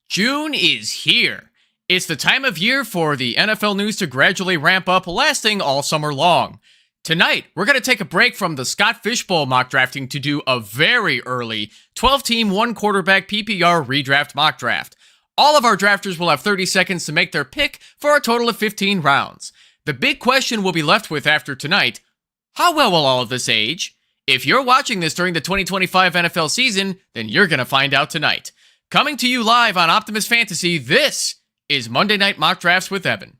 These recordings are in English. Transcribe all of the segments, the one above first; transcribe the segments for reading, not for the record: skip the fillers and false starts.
June is here. It's the time of year for the NFL news to gradually ramp up, lasting all summer long. Tonight, we're going to take a break from the Scott Fishbowl mock drafting to do a very early 12-team, one-quarterback PPR redraft mock draft. All of our drafters will have 30 seconds to make their pick for a total of 15 rounds. The big question we'll be left with after tonight: how well will all of this age? If you're watching this during the 2025 NFL season, then you're going to find out tonight. Coming to you live on Optimus Fantasy, this is Monday Night Mock Drafts with Evan.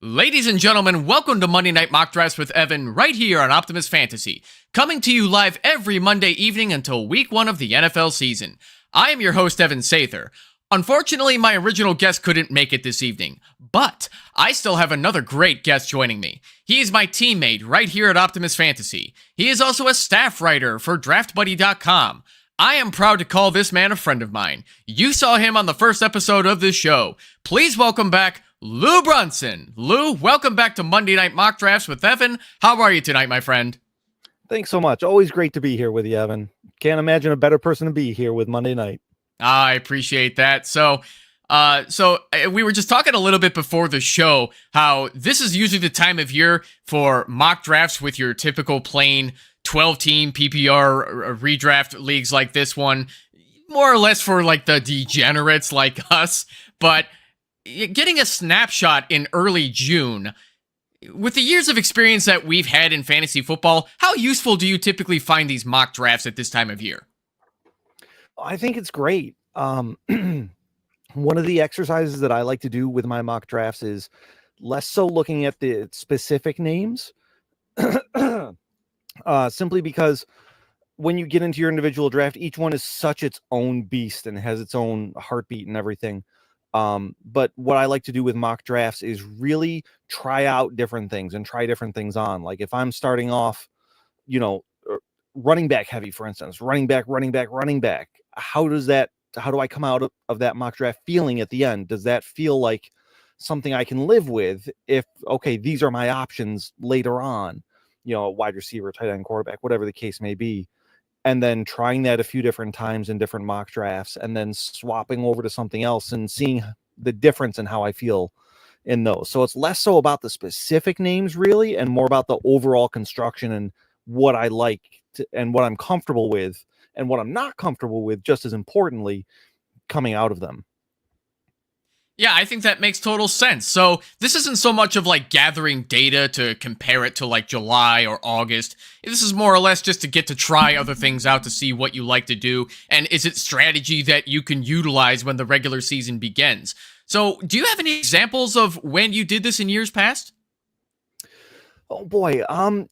Ladies and gentlemen, welcome to Monday Night Mock Drafts with Evan, right here on Optimus Fantasy. Coming to you live every Monday evening until week 1 of the NFL season. I am your host, Evan Sather. Unfortunately, my original guest couldn't make it this evening, but I still have another great guest joining me. He is my teammate right here at Optimus Fantasy. He is also a staff writer for DraftBuddy.com. I am proud to call this man a friend of mine. You saw him on the first episode of this show. Please welcome back Lou Brunson. Lou, welcome back to Monday Night Mock Drafts with Evan. How are you tonight, my friend? Thanks so much. Always great to be here with you, Evan. Can't imagine a better person to be here with Monday night. I appreciate that. So we were just talking a little bit before the show how this is usually the time of year for mock drafts with your typical plain 12-team PPR redraft leagues like this one, more or less for like the degenerates like us. But getting a snapshot in early June, with the years of experience that we've had in fantasy football, how useful do you typically find these mock drafts at this time of year? I think it's great. One of the exercises that I like to do with my mock drafts is less so looking at the specific names, simply because when you get into your individual draft, each one is such its own beast and has its own heartbeat and everything. But what I like to do with mock drafts is really try out different things and try different things on. Like if I'm starting off, running back heavy, for instance, running back. How do I come out of that mock draft feeling at the end? Does that feel like something I can live with if, okay, these are my options later on, wide receiver, tight end, quarterback, whatever the case may be. And then trying that a few different times in different mock drafts and then swapping over to something else and seeing the difference in how I feel in those. So it's less so about the specific names really, and more about the overall construction and what I like and what I'm comfortable with and what I'm not comfortable with, just as importantly, coming out of them. Yeah, I think that makes total sense. So this isn't so much of like gathering data to compare it to like July or August. This is more or less just to get to try other things out to see what you like to do. And is it strategy that you can utilize when the regular season begins? So do you have any examples of when you did this in years past? Oh boy,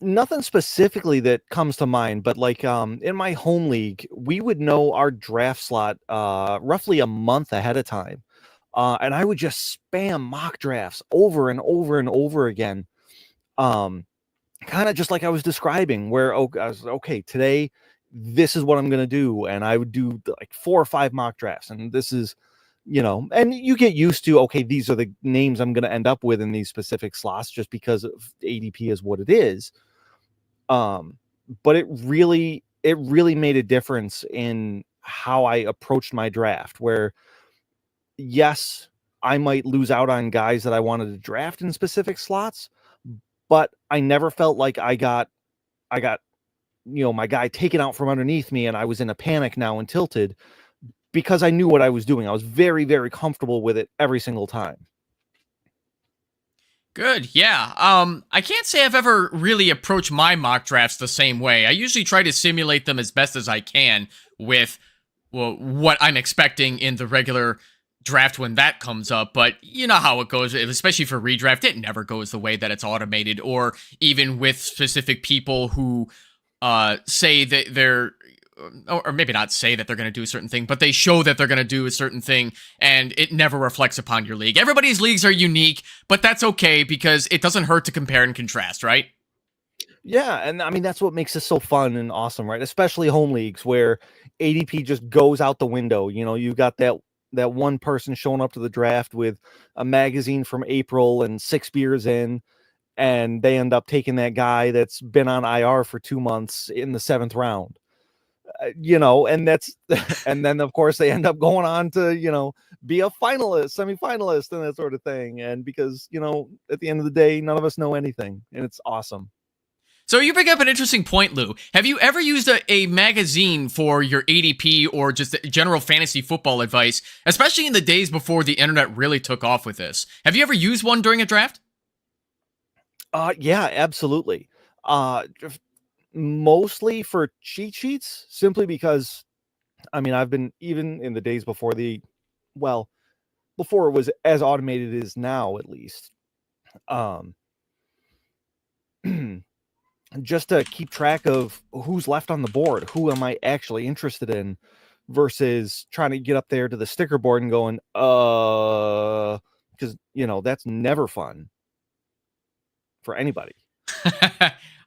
nothing specifically that comes to mind, but like in my home league, we would know our draft slot roughly a month ahead of time. And I would just spam mock drafts over and over and over again. Kind of just like I was describing, where I was okay, today this is what I'm gonna do, and I would do like 4 or 5 mock drafts, and this is and you get used to, okay, these are the names I'm going to end up with in these specific slots just because of ADP is what it is. But it really made a difference in how I approached my draft, where yes, I might lose out on guys that I wanted to draft in specific slots, but I never felt like I got my guy taken out from underneath me and I was in a panic now and tilted, because I knew what I was doing. I was very, very comfortable with it every single time. Good, yeah. I can't say I've ever really approached my mock drafts the same way. I usually try to simulate them as best as I can with, well, what I'm expecting in the regular draft when that comes up. But you know how it goes, especially for redraft. It never goes the way that it's automated, or even with specific people who say that they're, or maybe not say that they're going to do a certain thing, but they show that they're going to do a certain thing, and it never reflects upon your league. Everybody's leagues are unique, but that's okay because it doesn't hurt to compare and contrast, right? Yeah, and I mean, that's what makes this so fun and awesome, right? Especially home leagues where ADP just goes out the window. You've got that one person showing up to the draft with a magazine from April and 6 beers in, and they end up taking that guy that's been on IR for 2 months in the 7th round. And that's and then of course they end up going on to, be a finalist, semifinalist, and that sort of thing. And because, at the end of the day, none of us know anything, and it's awesome. So you bring up an interesting point, Lou. Have you ever used a magazine for your ADP or just general fantasy football advice, especially in the days before the internet really took off with this? Have you ever used one during a draft? Yeah, absolutely. Mostly for cheat sheets, simply because, I've been, even in the days before before it was as automated as now, at least, just to keep track of who's left on the board, who am I actually interested in, versus trying to get up there to the sticker board and going, because, that's never fun for anybody.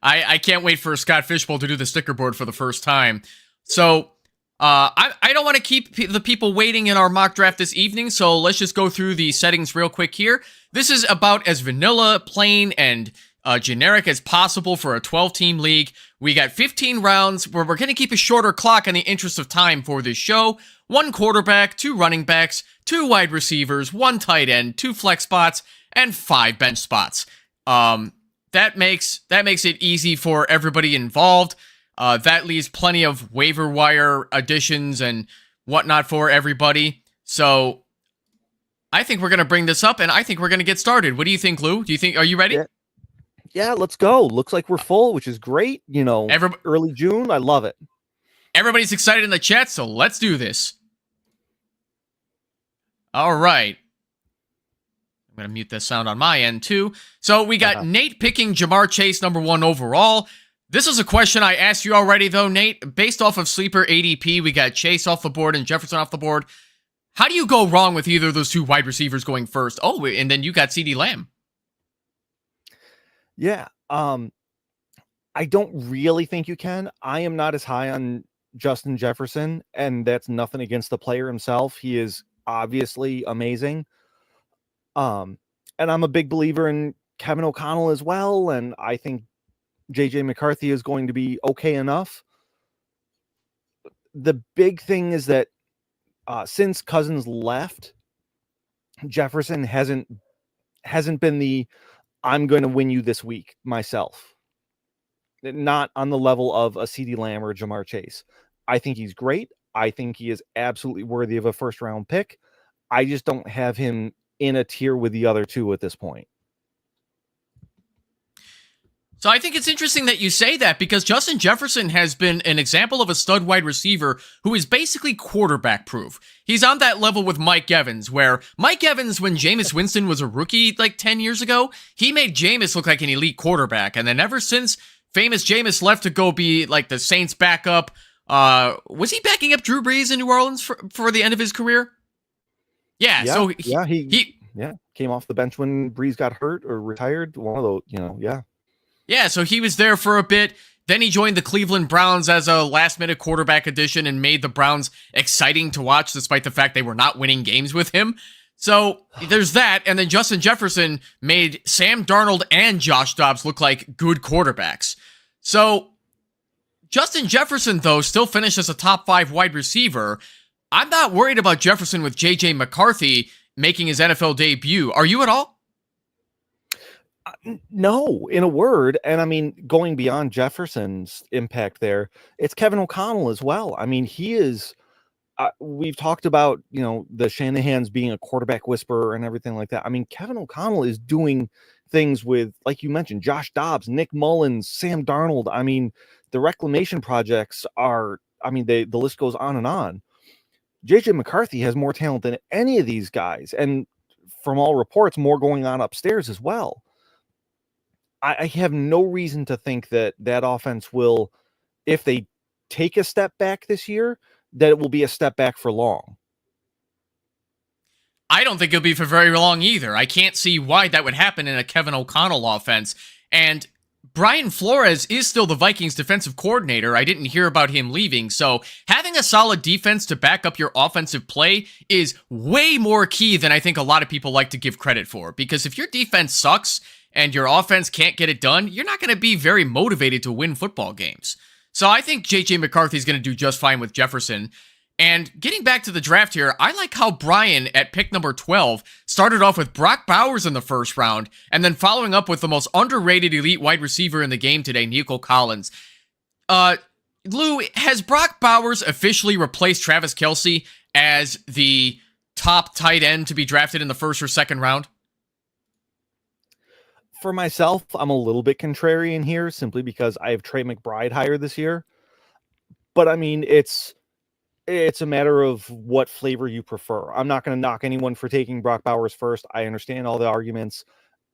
I can't wait for Scott Fishbowl to do the sticker board for the first time. So I don't want to keep the people waiting in our mock draft this evening, so let's just go through the settings real quick here. This is about as vanilla, plain, and generic as possible for a 12-team league. We got 15 rounds where we're going to keep a shorter clock in the interest of time for this show. 1 quarterback, 2 running backs, 2 wide receivers, 1 tight end, 2 flex spots, and 5 bench spots. That makes it easy for everybody involved. That leaves plenty of waiver wire additions and whatnot for everybody. So I think we're going to bring this up, and I think we're going to get started. What do you think, Lou? Are you ready? Yeah, let's go. Looks like we're full, which is great. Early June. I love it. Everybody's excited in the chat, so let's do this. All right. I'm going to mute this sound on my end, too. So we got Nate picking Jamar Chase number 1 overall. This is a question I asked you already, though, Nate. Based off of sleeper ADP, we got Chase off the board and Jefferson off the board. How do you go wrong with either of those 2 wide receivers going first? Oh, and then you got CeeDee Lamb. Yeah. I don't really think you can. I am not as high on Justin Jefferson, and that's nothing against the player himself. He is obviously amazing. And I'm a big believer in Kevin O'Connell as well, and I think JJ McCarthy is going to be okay enough. The big thing is that since Cousins left, Jefferson hasn't been the I'm going to win you this week myself. Not on the level of a CeeDee Lamb or Jamar Chase. I think he's great. I think he is absolutely worthy of a first-round pick. I just don't have him in a tier with the other 2 at this point. So I think it's interesting that you say that, because Justin Jefferson has been an example of a stud wide receiver who is basically quarterback proof. He's on that level with Mike Evans, where Mike Evans, when Jameis Winston was a rookie like 10 years ago, he made Jameis look like an elite quarterback. And then ever since famous Jameis left to go be like the Saints backup, was he backing up Drew Brees in New Orleans for the end of his career? Yeah. So he came off the bench when Brees got hurt or retired. One of those, Yeah, so he was there for a bit. Then he joined the Cleveland Browns as a last-minute quarterback addition and made the Browns exciting to watch, despite the fact they were not winning games with him. So there's that. And then Justin Jefferson made Sam Darnold and Josh Dobbs look like good quarterbacks. So Justin Jefferson, though, still finished as a top 5 wide receiver. I'm not worried about Jefferson with J.J. McCarthy making his NFL debut. Are you at all? No, in a word. And going beyond Jefferson's impact there, it's Kevin O'Connell as well. He is, we've talked about, the Shanahans being a quarterback whisperer and everything like that. Kevin O'Connell is doing things with, like you mentioned, Josh Dobbs, Nick Mullins, Sam Darnold. The reclamation projects are, the list goes on and on. JJ McCarthy has more talent than any of these guys. And from all reports, more going on upstairs as well. I have no reason to think that offense will, if they take a step back this year, that it will be a step back for long. I don't think it'll be for very long either. I can't see why that would happen in a Kevin O'Connell offense. And Brian Flores is still the Vikings defensive coordinator. I didn't hear about him leaving. So having a solid defense to back up your offensive play is way more key than I think a lot of people like to give credit for. Because if your defense sucks and your offense can't get it done, you're not going to be very motivated to win football games. So I think JJ McCarthy's going to do just fine with Jefferson. And getting back to the draft here, I like how Brian at pick number 12 started off with Brock Bowers in the first round, and then following up with the most underrated elite wide receiver in the game today, Nico Collins. Lou, has Brock Bowers officially replaced Travis Kelce as the top tight end to be drafted in the first or second round? For myself, I'm a little bit contrarian here simply because I have Trey McBride higher this year. But I mean, it's a matter of what flavor you prefer. I'm not going to knock anyone for taking Brock Bowers first. I understand all the arguments.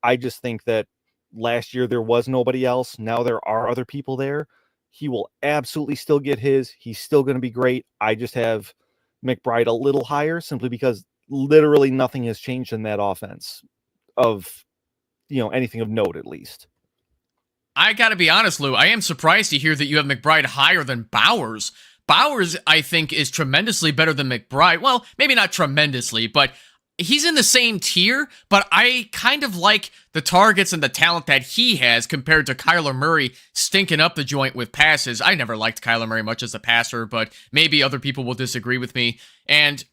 I just think that last year there was nobody else. Now there are other people there. He will absolutely still get his. He's still going to be great. I just have McBride a little higher simply because literally nothing has changed in that offense of, anything of note at least. I got to be honest, Lou. I am surprised to hear that you have McBride higher than Bowers. Bowers, I think, is tremendously better than McBride. Well, maybe not tremendously, but he's in the same tier, but I kind of like the targets and the talent that he has compared to Kyler Murray stinking up the joint with passes. I never liked Kyler Murray much as a passer, but maybe other people will disagree with me. And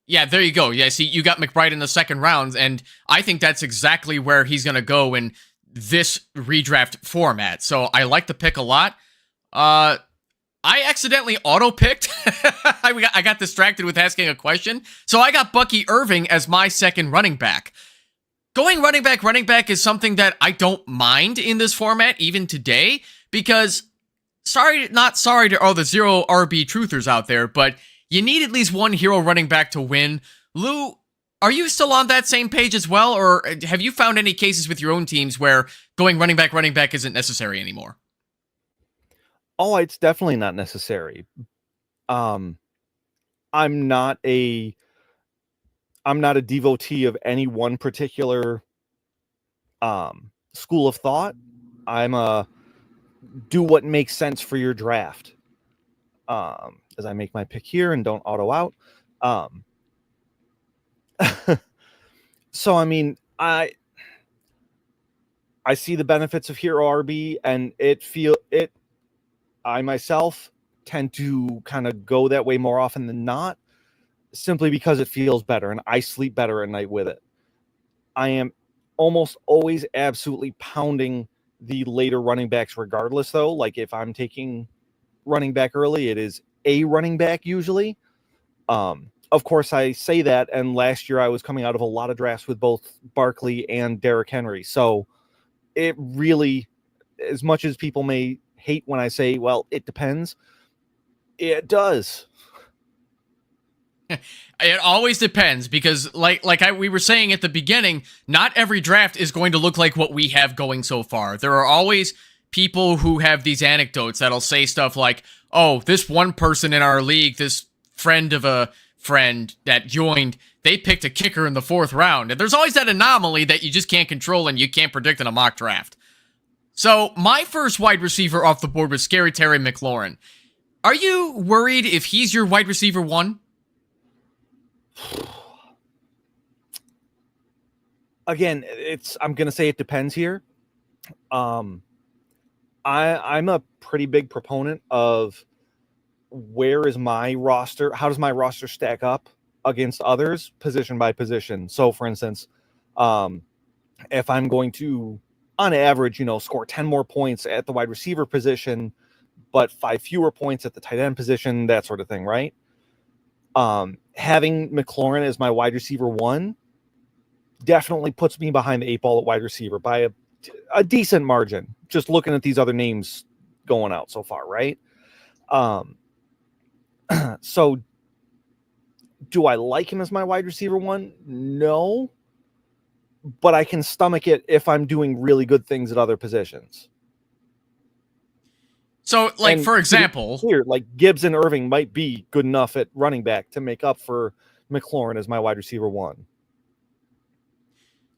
yeah, there you go. Yeah, see, you got McBride in the second round, and I think that's exactly where he's going to go in this redraft format. So I like the pick a lot. I accidentally auto-picked. I got distracted with asking a question. So I got Bucky Irving as my second running back. Going running back is something that I don't mind in this format, even today, because not sorry to all the zero RB truthers out there, but you need at least one hero running back to win. Lou, are you still on that same page as well, or have you found any cases with your own teams where going running back isn't necessary anymore? Oh, it's definitely not necessary. I'm not a devotee of any one particular school of thought. I'm a do what makes sense for your draft. As I make my pick here and don't auto out. So I mean, I see the benefits of hero RB, and I myself tend to kind of go that way more often than not, simply because it feels better and I sleep better at night with it. I am almost always absolutely pounding the later running backs regardless, though. Like if I'm taking running back early, it is a running back usually. Of course, I say that, and last year I was coming out of a lot of drafts with both Barkley and Derrick Henry. So it really, as much as people may hate when I say, well, it depends, it does. It always depends, because we were saying at the beginning, not every draft is going to look like what we have going so far. There are always people who have these anecdotes that'll say stuff like, oh, this one person in our league, this friend of a friend that joined, they picked a kicker in the 4th round. And there's always that anomaly that you just can't control and you can't predict in a mock draft. So my first wide receiver off the board was Scary Terry McLaurin. Are you worried if he's your wide receiver 1? Again, I'm going to say it depends here. I'm a pretty big proponent of where is my roster? How does my roster stack up against others position by position? So for instance, if I'm going to, on average, score 10 more points at the wide receiver position, but 5 fewer points at the tight end position, that sort of thing, right? Having McLaurin as my wide receiver 1 definitely puts me behind the 8 ball at wide receiver by a decent margin, just looking at these other names going out so far, right? So do I like him as my wide receiver 1? No, but I can stomach it if I'm doing really good things at other positions. So, for example, Gibbs and Irving might be good enough at running back to make up for McLaurin as my wide receiver 1.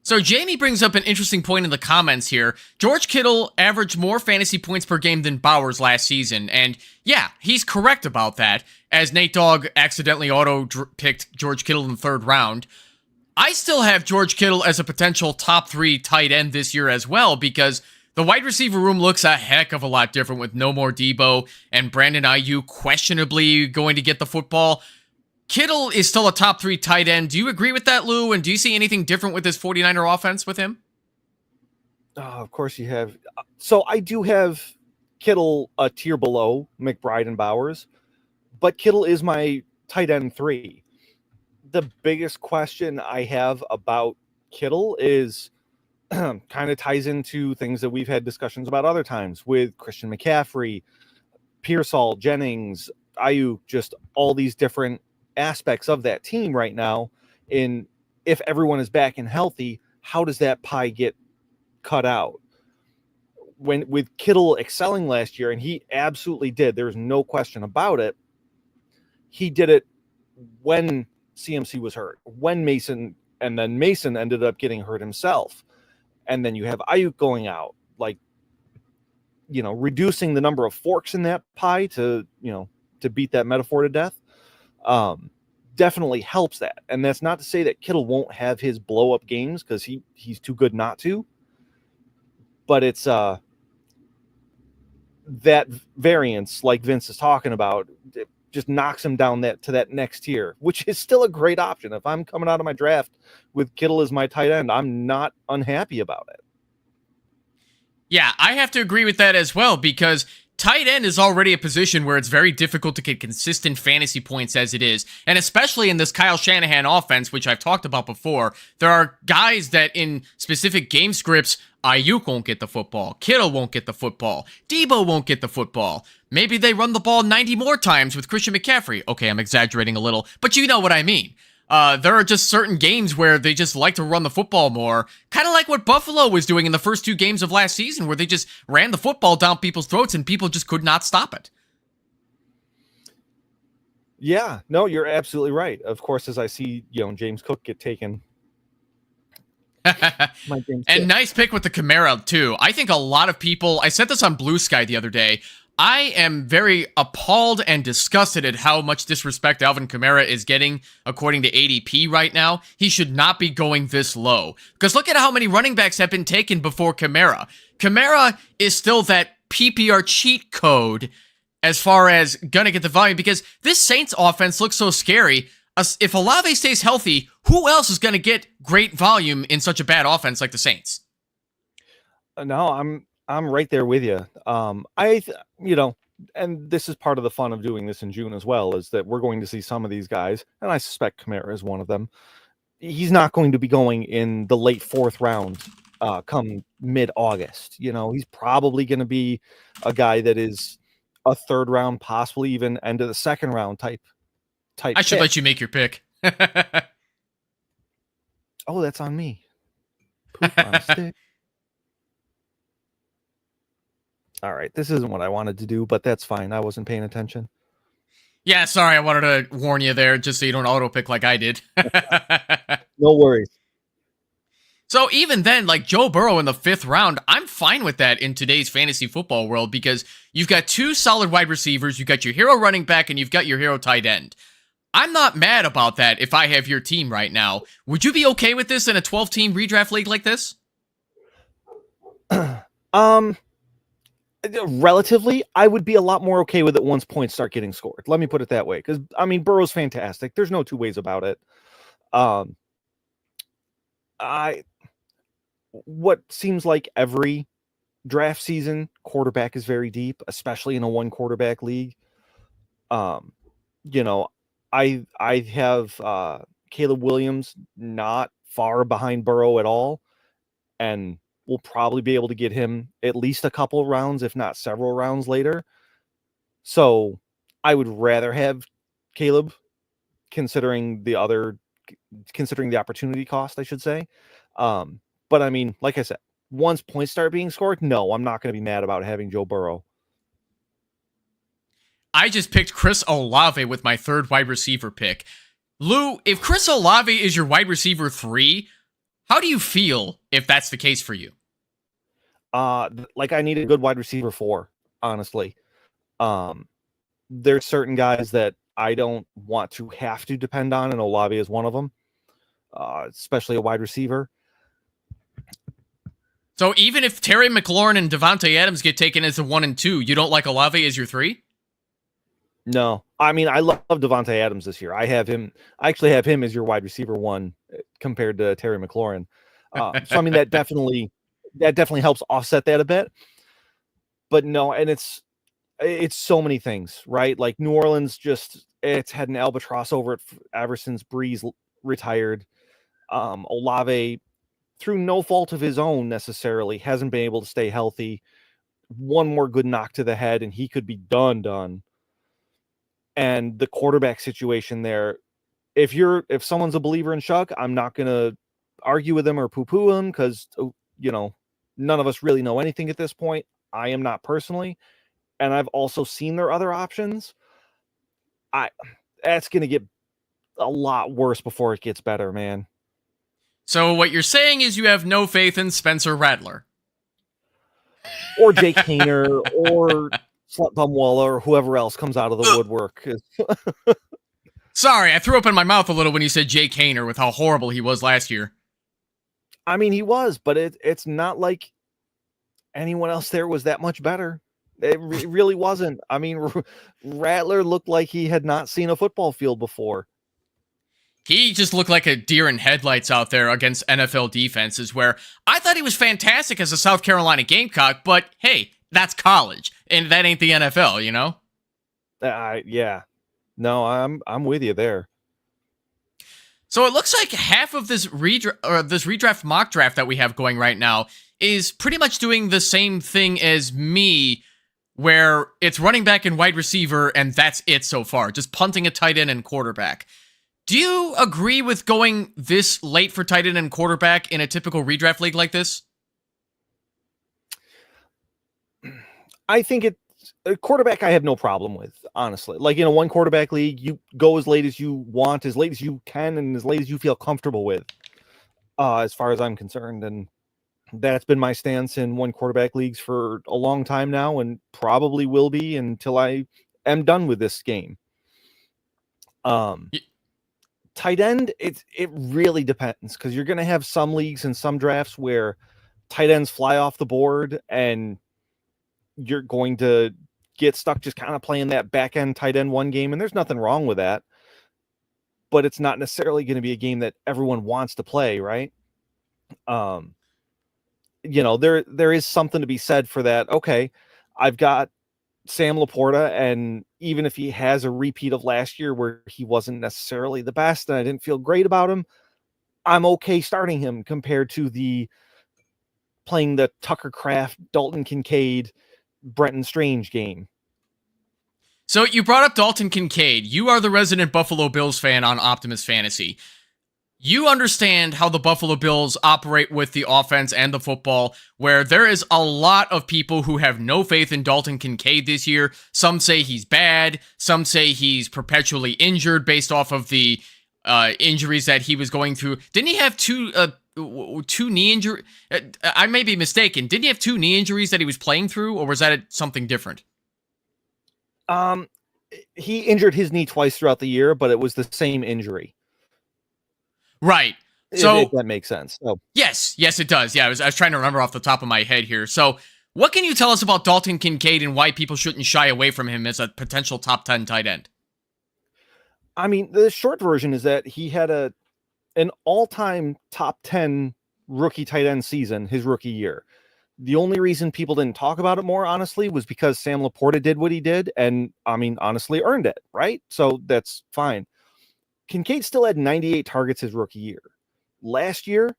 So Jamie brings up an interesting point in the comments here. George Kittle averaged more fantasy points per game than Bowers last season. And yeah, he's correct about that, as Nate Dogg accidentally auto-picked George Kittle in the 3rd round. I still have George Kittle as a potential top 3 tight end this year as well, because the wide receiver room looks a heck of a lot different with no more Debo and Brandon Ayuk questionably going to get the football. Kittle is still a top 3 tight end. Do you agree with that, Lou? And do you see anything different with this 49er offense with him? Of course you have. So I do have Kittle a tier below McBride and Bowers, but Kittle is my tight end 3. The biggest question I have about Kittle is kind of ties into things that we've had discussions about other times with Christian McCaffrey, Pearsall, Jennings, Ayuk, just all these different aspects of that team right now. And if everyone is back and healthy, how does that pie get cut out? When with Kittle excelling last year, and he absolutely did, there's no question about it. He did it when CMC was hurt, when Mason ended up getting hurt himself. And then you have Ayuk going out, like, reducing the number of forks in that pie to beat that metaphor to death. Definitely helps that. And that's not to say that Kittle won't have his blow up games, because he's too good not to. But it's that variance, like Vince is talking about, it just knocks him down to that next tier, which is still a great option. If I'm coming out of my draft with Kittle as my tight end, I'm not unhappy about it. Yeah, I have to agree with that as well, because tight end is already a position where it's very difficult to get consistent fantasy points as it is. And especially in this Kyle Shanahan offense, which I've talked about before, there are guys that in specific game scripts, Ayuk won't get the football, Kittle won't get the football, Debo won't get the football. Maybe they run the ball 90 more times with Christian McCaffrey. Okay, I'm exaggerating a little, but you know what I mean. There are just certain games where they just like to run the football more, kind of like what Buffalo was doing in the first 2 games of last season, where they just ran the football down people's throats and people just could not stop it. Yeah, no, you're absolutely right. Of course, as I see, James Cook get taken. And nice pick with the Kamara, too. I think a lot of people, I said this on Blue Sky the other day, I am very appalled and disgusted at how much disrespect Alvin Kamara is getting according to ADP right now. He should not be going this low. Because look at how many running backs have been taken before Kamara. Kamara is still that PPR cheat code as far as gonna get the volume, because this Saints offense looks so scary. If Olave stays healthy, who else is gonna get great volume in such a bad offense like the Saints? No, I'm right there with you. And this is part of the fun of doing this in June as well, is that we're going to see some of these guys, and I suspect Kamara is one of them. He's not going to be going in the late 4th round come mid-August. He's probably going to be a guy that is a 3rd round, possibly even end of the 2nd round type. I should let you make your pick. Oh, that's on me. Poop on a stick. All right, this isn't what I wanted to do, but that's fine. I wasn't paying attention. Yeah, sorry, I wanted to warn you there, just so you don't auto-pick like I did. No worries. So even then, like Joe Burrow in the 5th round, I'm fine with that in today's fantasy football world, because you've got 2 solid wide receivers, you've got your hero running back, and you've got your hero tight end. I'm not mad about that if I have your team right now. Would you be okay with this in a 12-team redraft league like this? Relatively, I would be a lot more okay with it once points start getting scored. Let me put it that way, because Burrow's fantastic. There's no 2 ways about it. What seems like every draft season, quarterback is very deep, especially in a 1 quarterback league. I have Caleb Williams not far behind Burrow at all, and we'll probably be able to get him at least a couple rounds, if not several rounds later. So I would rather have Caleb, considering the opportunity cost, I should say. But I mean, like I said, once points start being scored, no, I'm not going to be mad about having Joe Burrow. I just picked Chris Olave with my 3rd wide receiver pick. Lou, if Chris Olave is your wide receiver 3, how do you feel if that's the case for you? Like I need a good wide receiver 4, honestly. There's certain guys that I don't want to have to depend on, and Olave is one of them. especially a wide receiver. So even if Terry McLaurin and Devontae Adams get taken as a 1 and 2, you don't like Olave as your 3? No, I mean, I love Devontae Adams this year. I actually have him as your wide receiver 1 compared to Terry McLaurin. So I mean, that definitely helps offset that a bit. But no, and it's so many things, right? Like New Orleans it's had an albatross over it ever since Breeze retired. Olave, through no fault of his own necessarily, hasn't been able to stay healthy. One more good knock to the head and he could be done. And the quarterback situation there, if someone's a believer in Chuck, I'm not going to argue with him or poo-poo him because, none of us really know anything at this point. I am not personally. And I've also seen their other options. That's going to get a lot worse before it gets better, man. So what you're saying is you have no faith in Spencer Rattler. Or Jake Hayner or Slut Bumwalla or whoever else comes out of the woodwork. Sorry, I threw up in my mouth a little when you said Jake Hayner with how horrible he was last year. I mean, he was, but it's not like anyone else there was that much better. It really wasn't. I mean, Rattler looked like he had not seen a football field before. He just looked like a deer in headlights out there against NFL defenses, where I thought he was fantastic as a South Carolina Gamecock, but hey, that's college, and that ain't the NFL, you know? Yeah. No, I'm with you there. So it looks like half of this redraft mock draft that we have going right now is pretty much doing the same thing as me, where it's running back and wide receiver, and that's it so far, just punting a tight end and quarterback. Do you agree with going this late for tight end and quarterback in a typical redraft league like this? I think a quarterback I have no problem with, honestly. Like in a 1 quarterback league, you go as late as you want, as late as you can, and as late as you feel comfortable with, as far as I'm concerned. And that's been my stance in 1 quarterback leagues for a long time now, and probably will be until I am done with this game. Tight end, it really depends, because you're going to have some leagues and some drafts where tight ends fly off the board and you're going to get stuck just kind of playing that back end tight end 1 game. And there's nothing wrong with that, but it's not necessarily going to be a game that everyone wants to play. Right. There is something to be said for that. Okay. I've got Sam Laporta, and even if he has a repeat of last year where he wasn't necessarily the best and I didn't feel great about him, I'm okay starting him compared to playing the Tucker Kraft, Dalton Kincaid, Brenton Strange game. So you brought up Dalton Kincaid. You are the resident Buffalo Bills fan on Optimus Fantasy. You understand how the Buffalo Bills operate with the offense and the football, where there is a lot of people who have no faith in Dalton Kincaid this year. Some say he's bad. Some say he's perpetually injured based off of the injuries that he was going through. Didn't he have two knee injuries? I may be mistaken. Didn't he have 2 knee injuries that he was playing through, or was that something different? He injured his knee twice throughout the year, but it was the same injury. Right. So if that makes sense. So yes, it does. Yeah, I was trying to remember off the top of my head here. So what can you tell us about Dalton Kincaid and why people shouldn't shy away from him as a potential top 10 tight end? I mean, the short version is that he had an all-time top 10 rookie tight end season his rookie year. The only reason people didn't talk about it more, honestly, was because Sam Laporta did what he did, and I mean, honestly, earned it, right? So that's fine. Kincaid still had 98 targets his rookie year. Last year,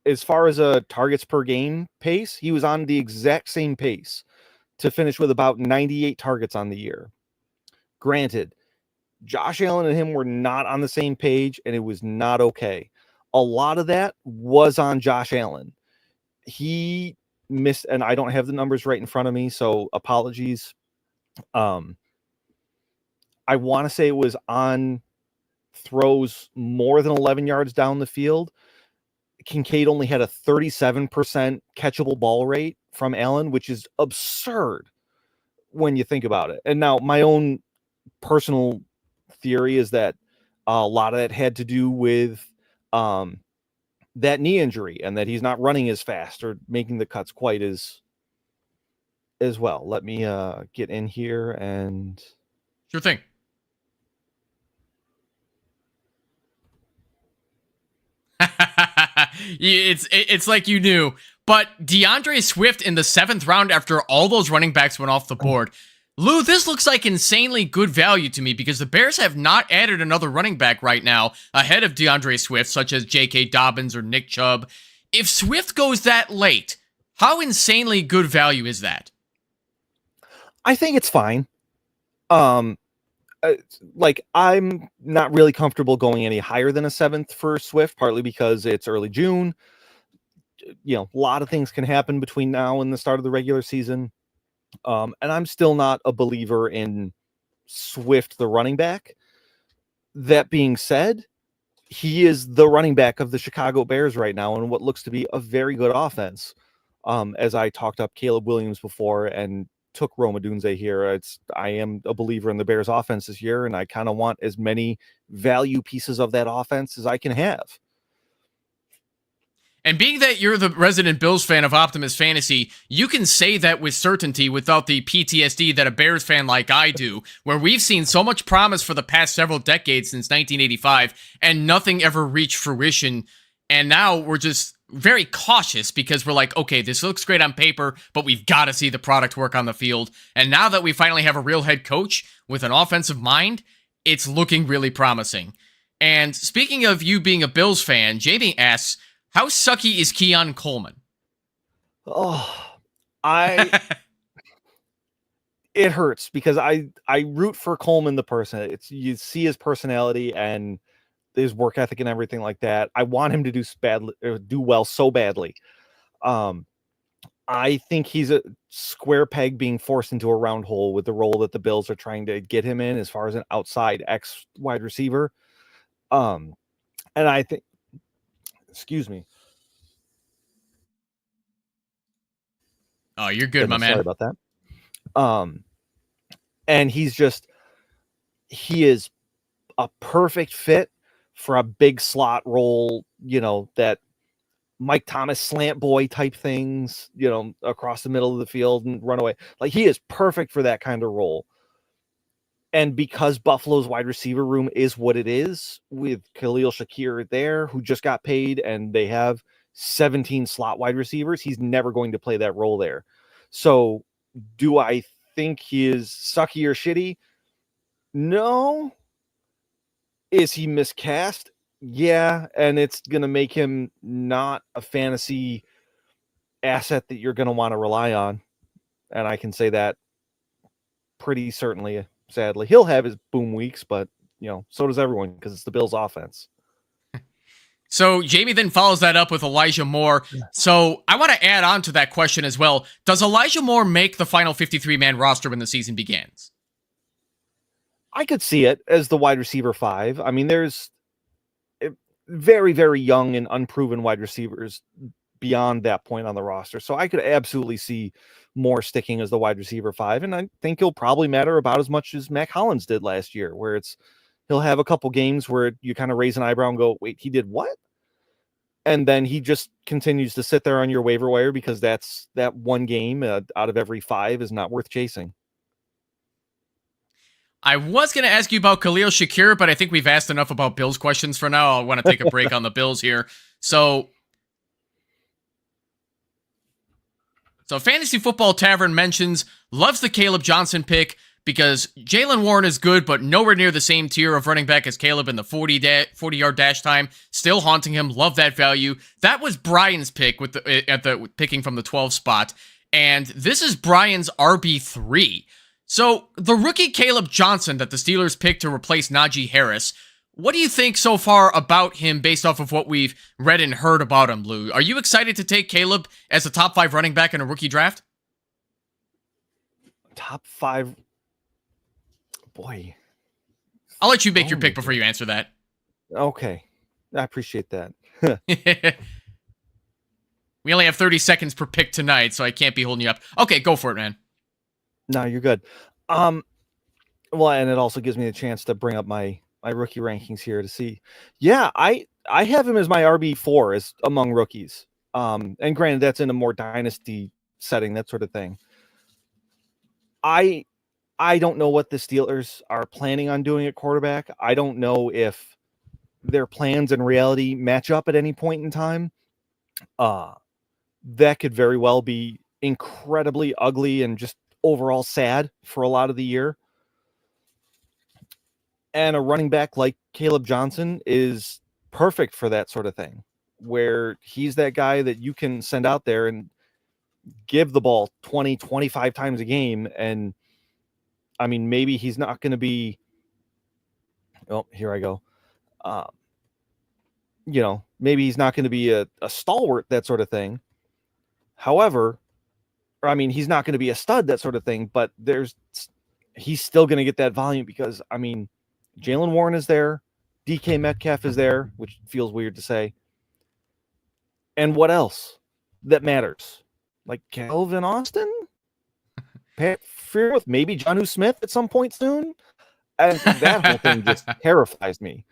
as far as a targets per game pace, he was on the exact same pace to finish with about 98 targets on the year. Granted, Josh Allen and him were not on the same page, and it was not okay. A lot of that was on Josh Allen. He missed, and I don't have the numbers right in front of me, so apologies. I want to say it was on throws more than 11 yards down the field. Kincaid only had a 37% catchable ball rate from Allen, which is absurd when you think about it. And now my own personal theory is that a lot of that had to do with that knee injury and that he's not running as fast or making the cuts quite as well. Let me get in here and Sure thing. It's like you knew. But DeAndre Swift in the 7th round after all those running backs went off the board. Lou, this looks like insanely good value to me because the Bears have not added another running back right now ahead of DeAndre Swift, such as J.K. Dobbins or Nick Chubb. If Swift goes that late, how insanely good value is that? I think it's fine. Like, I'm not really comfortable going any higher than a 7th for Swift, partly because it's early June. You know, a lot of things can happen between now and the start of the regular season. And I'm still not a believer in Swift, the running back. That being said, he is the running back of the Chicago Bears right now in what looks to be a very good offense. As I talked up Caleb Williams before and took Rome Odunze here, I am a believer in the Bears offense this year, and I kind of want as many value pieces of that offense as I can have. And being that you're the resident Bills fan of Optimus Fantasy, you can say that with certainty without the PTSD that a Bears fan like I do, where we've seen so much promise for the past several decades since 1985, and nothing ever reached fruition. And now we're just very cautious because we're like, okay, this looks great on paper, but we've got to see the product work on the field. And now that we finally have a real head coach with an offensive mind, it's looking really promising. And speaking of you being a Bills fan, Jamie asks, how sucky is Keon Coleman? Oh, it hurts because I root for Coleman, the person. You see his personality and his work ethic and everything like that. I want him to do well so badly. I think he's a square peg being forced into a round hole with the role that the Bills are trying to get him in as far as an outside X wide receiver. And I think, excuse me. Oh, you're good, my man. Sorry about that. And he is a perfect fit for a big slot role, you know, that Mike Thomas slant boy type things, you know, across the middle of the field and run away. Like, he is perfect for that kind of role. And because Buffalo's wide receiver room is what it is, with Khalil Shakir there, who just got paid, and they have 17 slot wide receivers, he's never going to play that role there. So do I think he is sucky or shitty? No. Is he miscast? Yeah, and it's going to make him not a fantasy asset that you're going to want to rely on. And I can say that pretty certainly, sadly. He'll have his boom weeks, but, you know, so does everyone because it's the Bills' offense. So Jamie then follows that up with Elijah Moore. So I want to add on to that question as well. Does Elijah Moore make the final 53-man roster when the season begins? I could see it as the wide receiver 5. I mean, there's very, very young and unproven wide receivers beyond that point on the roster. So I could absolutely see Moore sticking as the wide receiver 5. And I think he'll probably matter about as much as Mac Hollins did last year, where he'll have a couple games where you kind of raise an eyebrow and go, wait, he did what? And then he just continues to sit there on your waiver wire because that one game out of every 5 is not worth chasing. I was going to ask you about Khalil Shakir, but I think we've asked enough about Bills questions for now. I want to take a break on the Bills here. So Fantasy Football Tavern mentions, loves the Caleb Johnson pick because Jaylen Warren is good, but nowhere near the same tier of running back as Caleb in the 40-yard dash time. Still haunting him. Love that value. That was Brian's pick with picking from the 12 spot. And this is Brian's RB3. So the rookie Caleb Johnson that the Steelers picked to replace Najee Harris, what do you think so far about him based off of what we've read and heard about him, Lou? Are you excited to take Caleb as a top 5 running back in a rookie draft? Top 5? Boy. I'll let you make your pick before you answer that. Okay. I appreciate that. We only have 30 seconds per pick tonight, so I can't be holding you up. Okay, go for it, man. No, you're good. Well, and it also gives me a chance to bring up my rookie rankings here to see. Yeah, I I have him as my RB4 as among rookies. And granted, that's in a more dynasty setting, that sort of thing. I don't know what the Steelers are planning on doing at quarterback. I don't know if their plans and reality match up at any point in time. That could very well be incredibly ugly and just overall sad for a lot of the year. And a running back like Caleb Johnson is perfect for that sort of thing, where he's that guy that you can send out there and give the ball 20, 25 times a game. And I mean, maybe he's not going to be, oh, here I go. Maybe he's not going to be a stalwart, that sort of thing. However, I mean, he's not going to be a stud, that sort of thing, but he's still going to get that volume because, I mean, Jalen Warren is there. DK Metcalf is there, which feels weird to say. And what else that matters? Like Calvin Austin? Pat Freiermuth, maybe Jonnu Smith at some point soon? And that whole thing just terrifies me.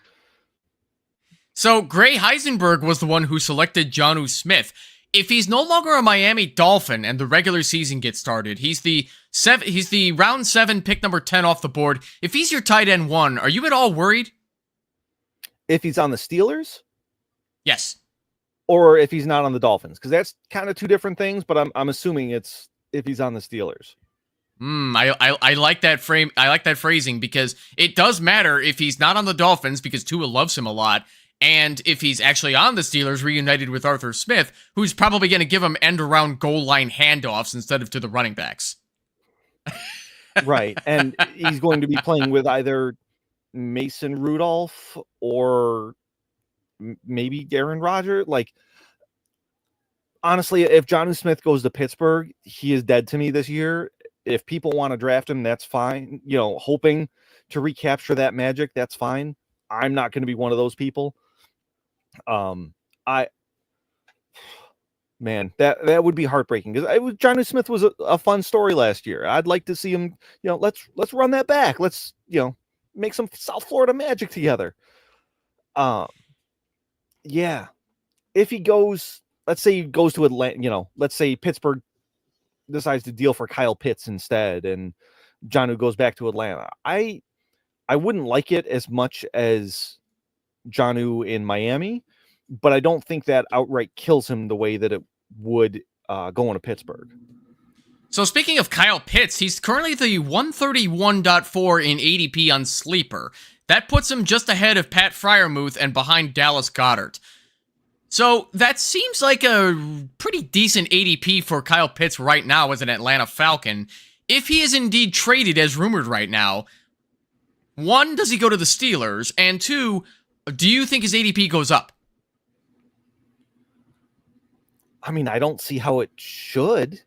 So Gray Heisenberg was the one who selected Jonnu Smith. If he's no longer a Miami Dolphin and the regular season gets started, he's the round 7 pick number 10 off the board. If he's your tight end 1, are you at all worried? If he's on the Steelers? Yes. Or if he's not on the Dolphins, because that's kind of two different things, but I'm assuming it's if he's on the Steelers. I like that frame. I like that phrasing because it does matter if he's not on the Dolphins because Tua loves him a lot. And if he's actually on the Steelers, reunited with Arthur Smith, who's probably going to give him end-around goal line handoffs instead of to the running backs. Right. And he's going to be playing with either Mason Rudolph or maybe Aaron Rodgers. Like, honestly, if Jonnu Smith goes to Pittsburgh, he is dead to me this year. If people want to draft him, that's fine. Hoping to recapture that magic, that's fine. I'm not going to be one of those people. That would be heartbreaking because Jonnu Smith was a fun story last year. I'd like to see him, let's run that back. Let's, make some South Florida magic together. Yeah. If he goes, let's say he goes to Atlanta, let's say Pittsburgh decides to deal for Kyle Pitts instead and Jonnu goes back to Atlanta. I wouldn't like it as much as Jonnu in Miami, but I don't think that outright kills him the way that it would going to Pittsburgh. So speaking of Kyle Pitts, he's currently the 131.4 in ADP on Sleeper. That puts him just ahead of Pat Freiermuth and behind Dallas Goedert. So that seems like a pretty decent ADP for Kyle Pitts right now as an Atlanta Falcon. If he is indeed traded as rumored right now, 1, does he go to the Steelers? And 2, do you think his ADP goes up? I mean, I don't see how it should,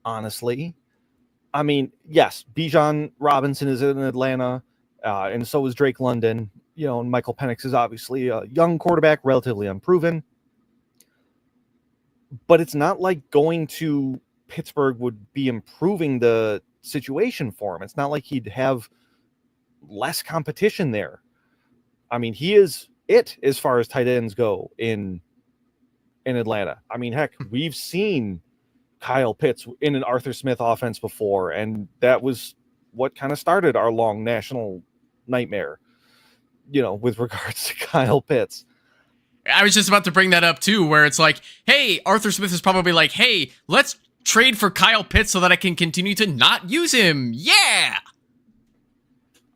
honestly. I mean, yes, Bijan Robinson is in Atlanta, and so is Drake London. And Michael Penix is obviously a young quarterback, relatively unproven. But it's not like going to Pittsburgh would be improving the situation for him. It's not like he'd have less competition there. I mean, he is it as far as tight ends go in Atlanta. I mean, heck, we've seen Kyle Pitts in an Arthur Smith offense before, and that was what kind of started our long national nightmare, with regards to Kyle Pitts. I was just about to bring that up too, where it's like, hey, Arthur Smith is probably like, hey, let's trade for Kyle Pitts so that I can continue to not use him. Yeah.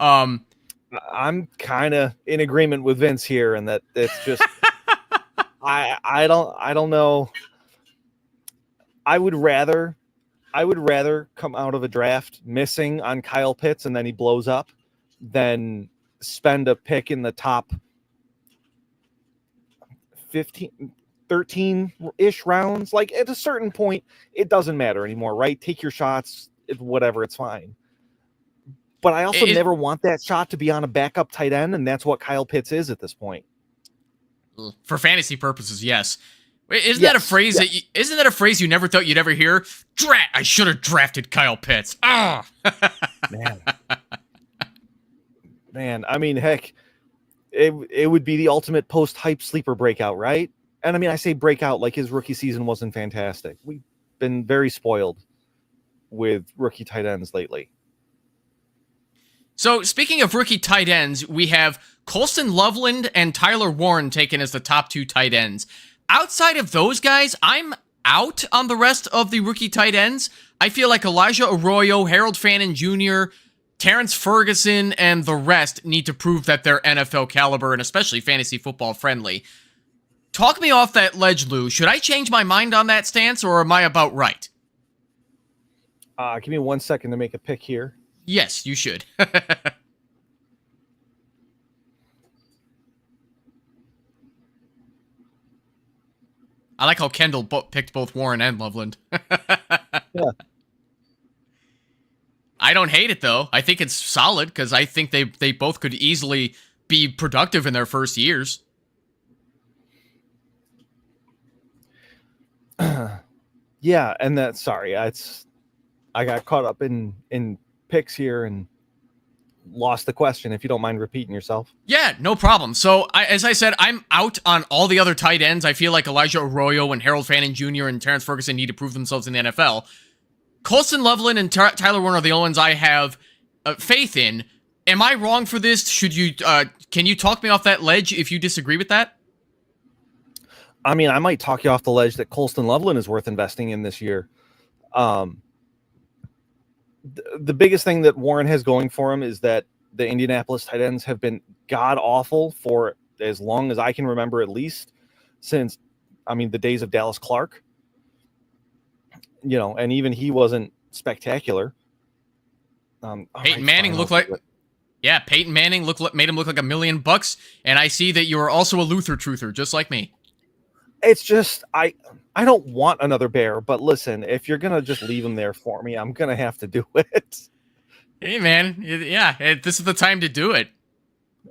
I'm kind of in agreement with Vince here, and that it's just I don't know. I would rather come out of a draft missing on Kyle Pitts and then he blows up than spend a pick in the top 15, 13-ish rounds. Like, at a certain point, it doesn't matter anymore, right? Take your shots, whatever, it's fine. But I also never want that shot to be on a backup tight end, and that's what Kyle Pitts is at this point. For fantasy purposes, yes. Isn't that a phrase isn't that a phrase you never thought you'd ever hear? I should have drafted Kyle Pitts. Man, I mean, heck, it would be the ultimate post-hype sleeper breakout, right? And I mean, I say breakout like his rookie season wasn't fantastic. We've been very spoiled with rookie tight ends lately. So, speaking of rookie tight ends, we have Colston Loveland and Tyler Warren taken as the top 2 tight ends. Outside of those guys, I'm out on the rest of the rookie tight ends. I feel like Elijah Arroyo, Harold Fannin Jr., Terrence Ferguson, and the rest need to prove that they're NFL caliber and especially fantasy football friendly. Talk me off that ledge, Lou. Should I change my mind on that stance, or am I about right? Give me 1 second to make a pick here. Yes, you should. I like how Kendall picked both Warren and Loveland. Yeah. I don't hate it, though. I think it's solid because I think they both could easily be productive in their first years. Yeah, and that I got caught up in picks here and lost the question, if you don't mind repeating yourself. Yeah, no problem. So, as I said, I'm out on all the other tight ends. I feel like Elijah Arroyo and Harold Fannin Jr. and Terrence Ferguson need to prove themselves in the NFL. Colston Loveland and Tyler Warner are the only ones I have faith in. Am I wrong for this? Can you talk me off that ledge if you disagree with that? I mean, I might talk you off the ledge that Colston Loveland is worth investing in this year. The biggest thing that Warren has going for him is that the Indianapolis tight ends have been god awful for as long as I can remember, at least since, the days of Dallas Clark. And even he wasn't spectacular. Peyton Manning looked like, Peyton Manning made him look like $1 million, and I see that you are also a Luther truther, just like me. It's just I don't want another Bear, but listen, if you're gonna just leave him there for me, I'm gonna have to do it. Hey, man, this is the time to do it.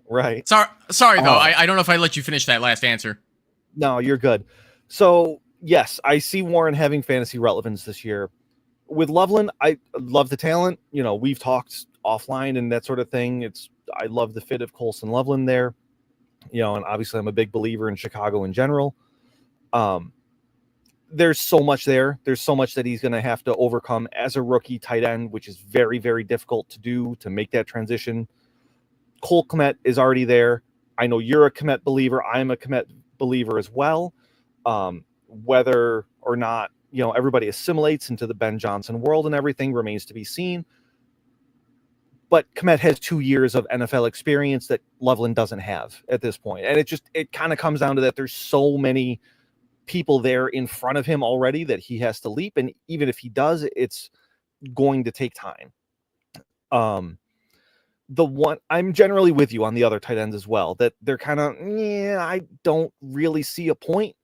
Right. Sorry though, I don't know if I let you finish that last answer. No, you're good. So yes, I see Warren having fantasy relevance this year. With Loveland, I love the talent. We've talked offline and that sort of thing. I love the fit of Colston Loveland there. And obviously I'm a big believer in Chicago in general. There's so much there. There's so much that he's going to have to overcome as a rookie tight end, which is very, very difficult to do, to make that transition. Cole Kmet is already there. I know you're a Kmet believer. I'm a Kmet believer as well. Whether or not, everybody assimilates into the Ben Johnson world and everything remains to be seen. But Kmet has 2 years of NFL experience that Loveland doesn't have at this point. And it kind of comes down to that. There's so many people there in front of him already that he has to leap. And even if he does, it's going to take time. I'm generally with you on the other tight ends as well, that they're kind of, I don't really see a point.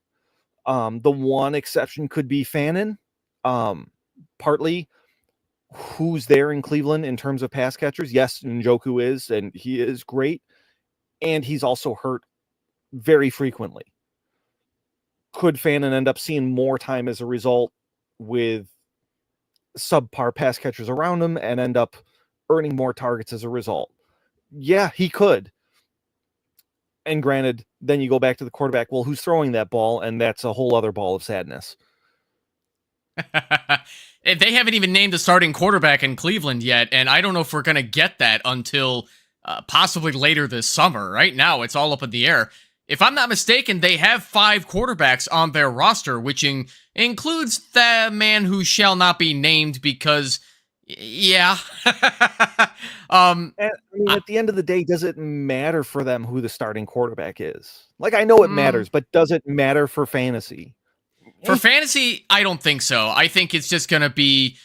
The one exception could be Fannin. Partly who's there in Cleveland in terms of pass catchers. Yes, Njoku is, and he is great. And he's also hurt very frequently. Could Fannin end up seeing more time as a result with subpar pass catchers around him and end up earning more targets as a result? Yeah, he could. And granted, then you go back to the quarterback. Well, who's throwing that ball? And that's a whole other ball of sadness. They haven't even named a starting quarterback in Cleveland yet, and I don't know if we're going to get that until possibly later this summer. Right now, it's all up in the air. If I'm not mistaken, they have 5 quarterbacks on their roster, which includes the man who shall not be named because, yeah. At the end of the day, does it matter for them who the starting quarterback is? Like, I know it matters, but does it matter for fantasy? For fantasy, I don't think so. I think it's just going to be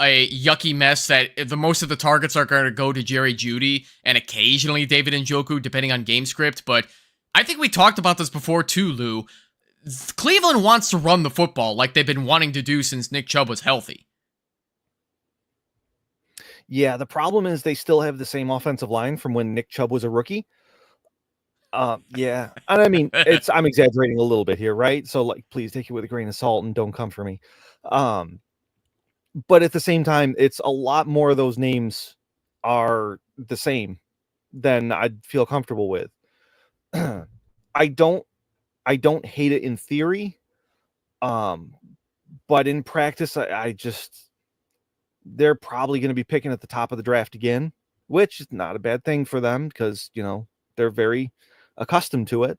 a yucky mess that most of the targets are going to go to Jerry Jeudy and occasionally David Njoku, depending on game script. But I think we talked about this before too, Lou. Cleveland wants to run the football like they've been wanting to do since Nick Chubb was healthy. Yeah, the problem is they still have the same offensive line from when Nick Chubb was a rookie. Yeah, and I mean, I'm exaggerating a little bit here, right? So, please take it with a grain of salt and don't come for me. But at the same time, it's a lot more of those names are the same than I'd feel comfortable with. I don't hate it in theory. But in practice, I just, they're probably going to be picking at the top of the draft again, which is not a bad thing for them because, they're very accustomed to it.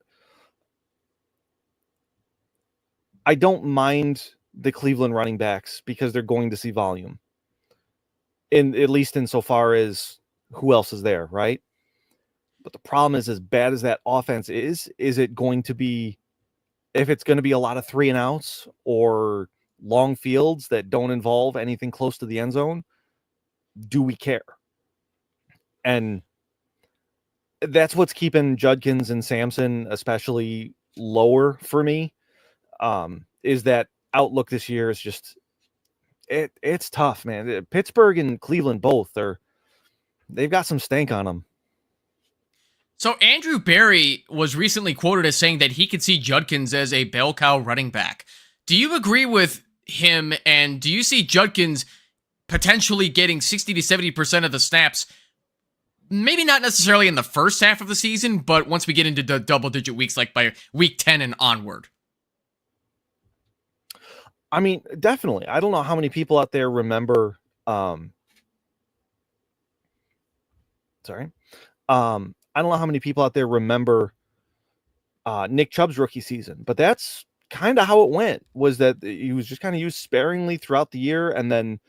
I don't mind the Cleveland running backs because they're going to see volume. At least insofar as who else is there, right? But the problem is, as bad as that offense is it going to be, if it's going to be a lot of 3 and outs or long fields that don't involve anything close to the end zone, do we care? And that's what's keeping Judkins and Sampson especially lower for me, is that outlook this year is just, it's tough, man. Pittsburgh and Cleveland both they've got some stank on them. So Andrew Berry was recently quoted as saying that he could see Judkins as a bell cow running back. Do you agree with him, and do you see Judkins potentially getting 60 to 70% of the snaps? Maybe not necessarily in the first half of the season, but once we get into the double-digit weeks, like by week 10 and onward. I mean, definitely. I don't know how many people out there remember. I don't know how many people out there remember Nick Chubb's rookie season, but that's kind of how it went, was that he was just kind of used sparingly throughout the year. And then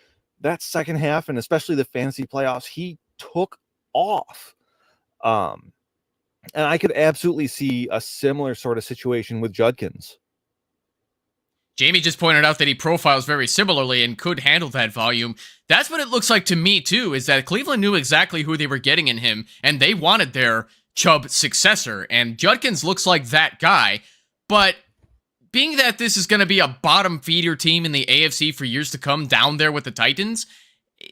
that second half, and especially the fantasy playoffs, he took off. And I could absolutely see a similar sort of situation with Judkins. Jamie just pointed out that he profiles very similarly and could handle that volume. That's what it looks like to me, too, is that Cleveland knew exactly who they were getting in him, and they wanted their Chubb successor, and Judkins looks like that guy. But being that this is going to be a bottom feeder team in the AFC for years to come down there with the Titans,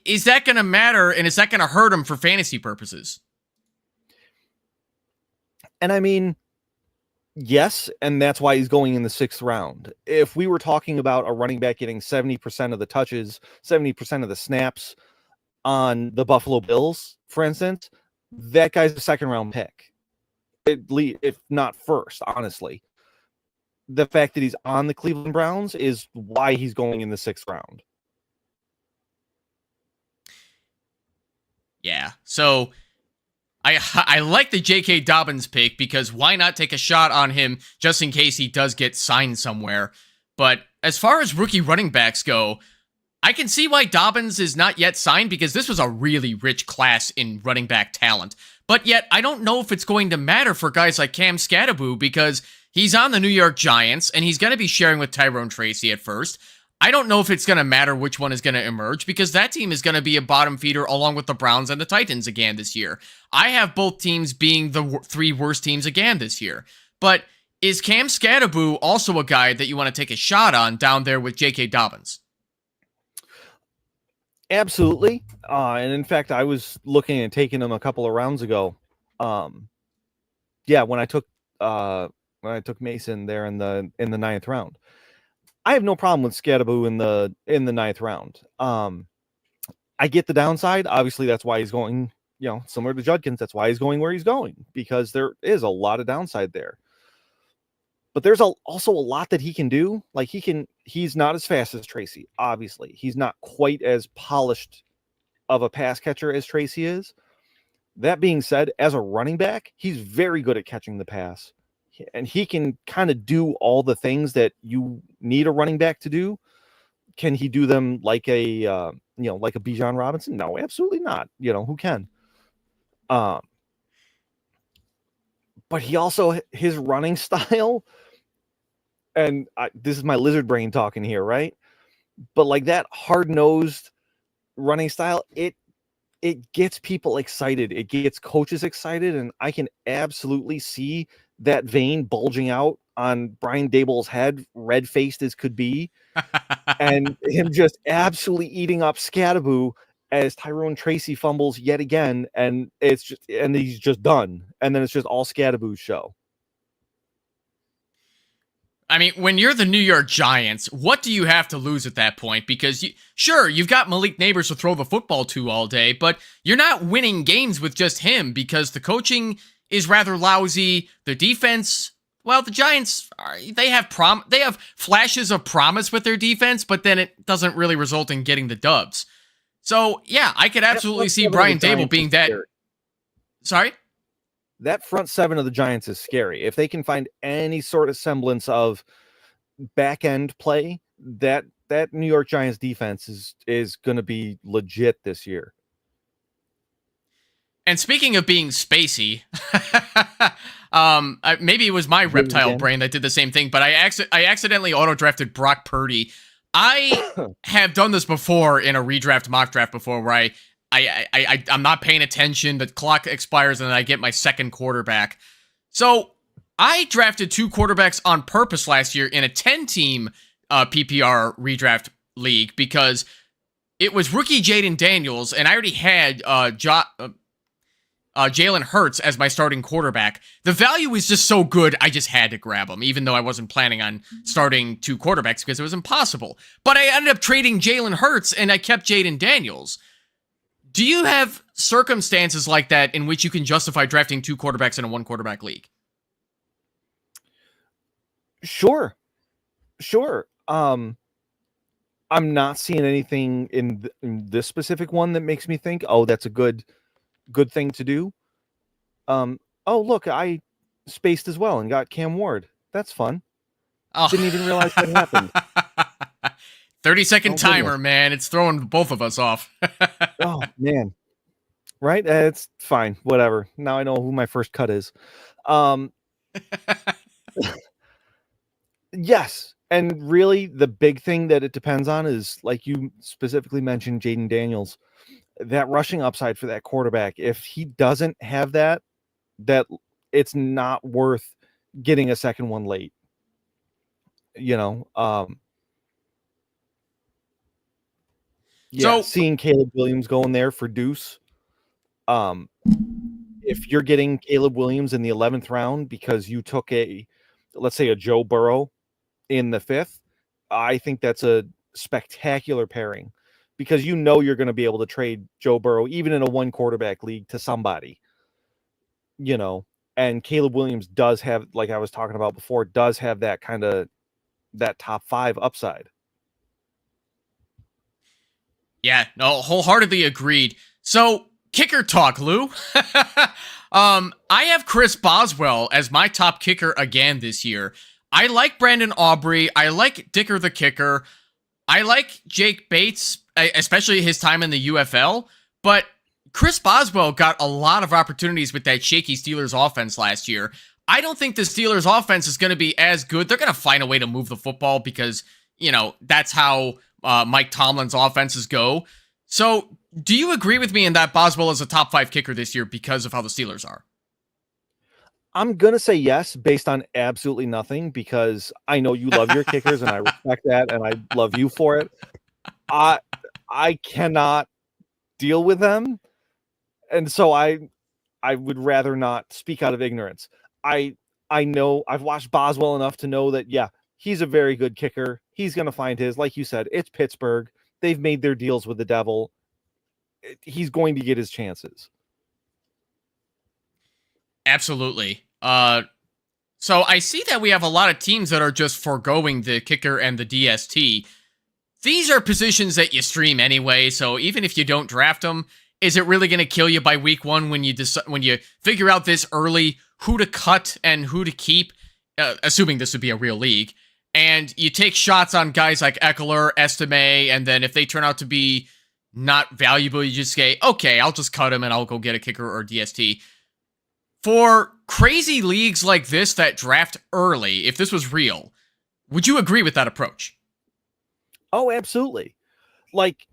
is that going to matter, and is that going to hurt him for fantasy purposes? And I mean, yes, and that's why he's going in the 6th round. If we were talking about a running back getting 70% of the touches, 70% of the snaps on the Buffalo Bills, for instance, that guy's a 2nd round pick, if not first, honestly. The fact that he's on the Cleveland Browns is why he's going in the 6th round. Yeah, so I like the J.K. Dobbins pick, because why not take a shot on him just in case he does get signed somewhere? But as far as rookie running backs go, I can see why Dobbins is not yet signed, because this was a really rich class in running back talent. But yet, I don't know if it's going to matter for guys like Cam Skattebo, because he's on the New York Giants, and he's going to be sharing with Tyrone Tracy at first. I don't know if it's going to matter which one is going to emerge, because that team is going to be a bottom feeder along with the Browns and the Titans again this year. I have both teams being the 3 worst teams again this year. But is Cam Skattebo also a guy that you want to take a shot on down there with J.K. Dobbins? Absolutely. And in fact, I was looking and taking him a couple of rounds ago. When I took Mason there in the 9th round. I have no problem with Skattebo in the 9th round. I get the downside. Obviously, that's why he's going, similar to Judkins. That's why he's going where he's going, because there is a lot of downside there. But there's also a lot that he can do. Like he's not as fast as Tracy. Obviously, he's not quite as polished of a pass catcher as Tracy is. That being said, as a running back, he's very good at catching the pass. And he can kind of do all the things that you need a running back to do. Can he do them like a Bijan Robinson? No, absolutely not. Who can? But he also, his running style, and this is my lizard brain talking here, right? But like that hard-nosed running style, it gets people excited. It gets coaches excited, and I can absolutely see that vein bulging out on Brian Daboll's head, red-faced as could be, and him just absolutely eating up Skattebo as Tyrone Tracy fumbles yet again, and he's just done, and then it's just all Skattebo's show. I mean, when you're the New York Giants, what do you have to lose at that point? Because you've got Malik Neighbors to throw the football to all day, but you're not winning games with just him, because the coaching is rather lousy. The defense, well, the Giants, they have flashes of promise with their defense, but then it doesn't really result in getting the dubs. So, yeah, I could absolutely see Brian Dable being that. Scary. Sorry? That front seven of the Giants is scary. If they can find any sort of semblance of back end play, that New York Giants defense is going to be legit this year. And speaking of being spacey, maybe it was my reptile brain that did the same thing, but I accidentally auto-drafted Brock Purdy. I have done this before in a redraft mock draft before where I'm not paying attention, the clock expires, and then I get my second quarterback. So I drafted 2 quarterbacks on purpose last year in a 10-team PPR redraft league because it was rookie Jaden Daniels, and I already had Jalen Hurts as my starting quarterback. The value was just so good, I just had to grab him, even though I wasn't planning on starting 2 quarterbacks because it was impossible. But I ended up trading Jalen Hurts, and I kept Jaden Daniels. Do you have circumstances like that in which you can justify drafting 2 quarterbacks in a 1-quarterback league? Sure. I'm not seeing anything in this specific one that makes me think, oh, that's a good thing to do. Oh, look, I spaced as well and got Cam Ward. That's fun. Oh. Didn't even realize that happened. 30-second timer, man. It's throwing both of us off. Oh, man. Right? It's fine. Whatever. Now I know who my first cut is. Yes. And really, the big thing that it depends on is, like you specifically mentioned, Jaden Daniels. That rushing upside for that quarterback. If he doesn't have that it's not worth getting a second one late. So seeing Caleb Williams going there for Deuce. If you're getting Caleb Williams in the 11th round because you took let's say a Joe Burrow in the 5th, I think that's a spectacular pairing. Because you're going to be able to trade Joe Burrow, even in a 1-quarterback league, to somebody. And Caleb Williams does have, like I was talking about before, does have that kind of that top 5 upside. Yeah, no, wholeheartedly agreed. So, kicker talk, Lou. I have Chris Boswell as my top kicker again this year. I like Brandon Aubrey. I like Dicker the kicker. I like Jake Bates, especially his time in the UFL, but Chris Boswell got a lot of opportunities with that shaky Steelers offense last year. I don't think the Steelers offense is going to be as good. They're going to find a way to move the football because, that's how Mike Tomlin's offenses go. So do you agree with me in that Boswell is a top 5 kicker this year because of how the Steelers are? I'm going to say yes, based on absolutely nothing, because I know you love your kickers and I respect that and I love you for it. I cannot deal with them. And so I would rather not speak out of ignorance. I know I've watched Boswell enough to know that, yeah, he's a very good kicker. He's going to find his, like you said, it's Pittsburgh. They've made their deals with the devil. He's going to get his chances. Absolutely. So I see that we have a lot of teams that are just foregoing the kicker and the DST. These are positions that you stream anyway, so even if you don't draft them, is it really going to kill you by week 1 when you figure out this early who to cut and who to keep, assuming this would be a real league, and you take shots on guys like Eckler, Estime, and then if they turn out to be not valuable, you just say, okay, I'll just cut him and I'll go get a kicker or DST. For crazy leagues like this that draft early, if this was real, would you agree with that approach? Oh, absolutely. Like,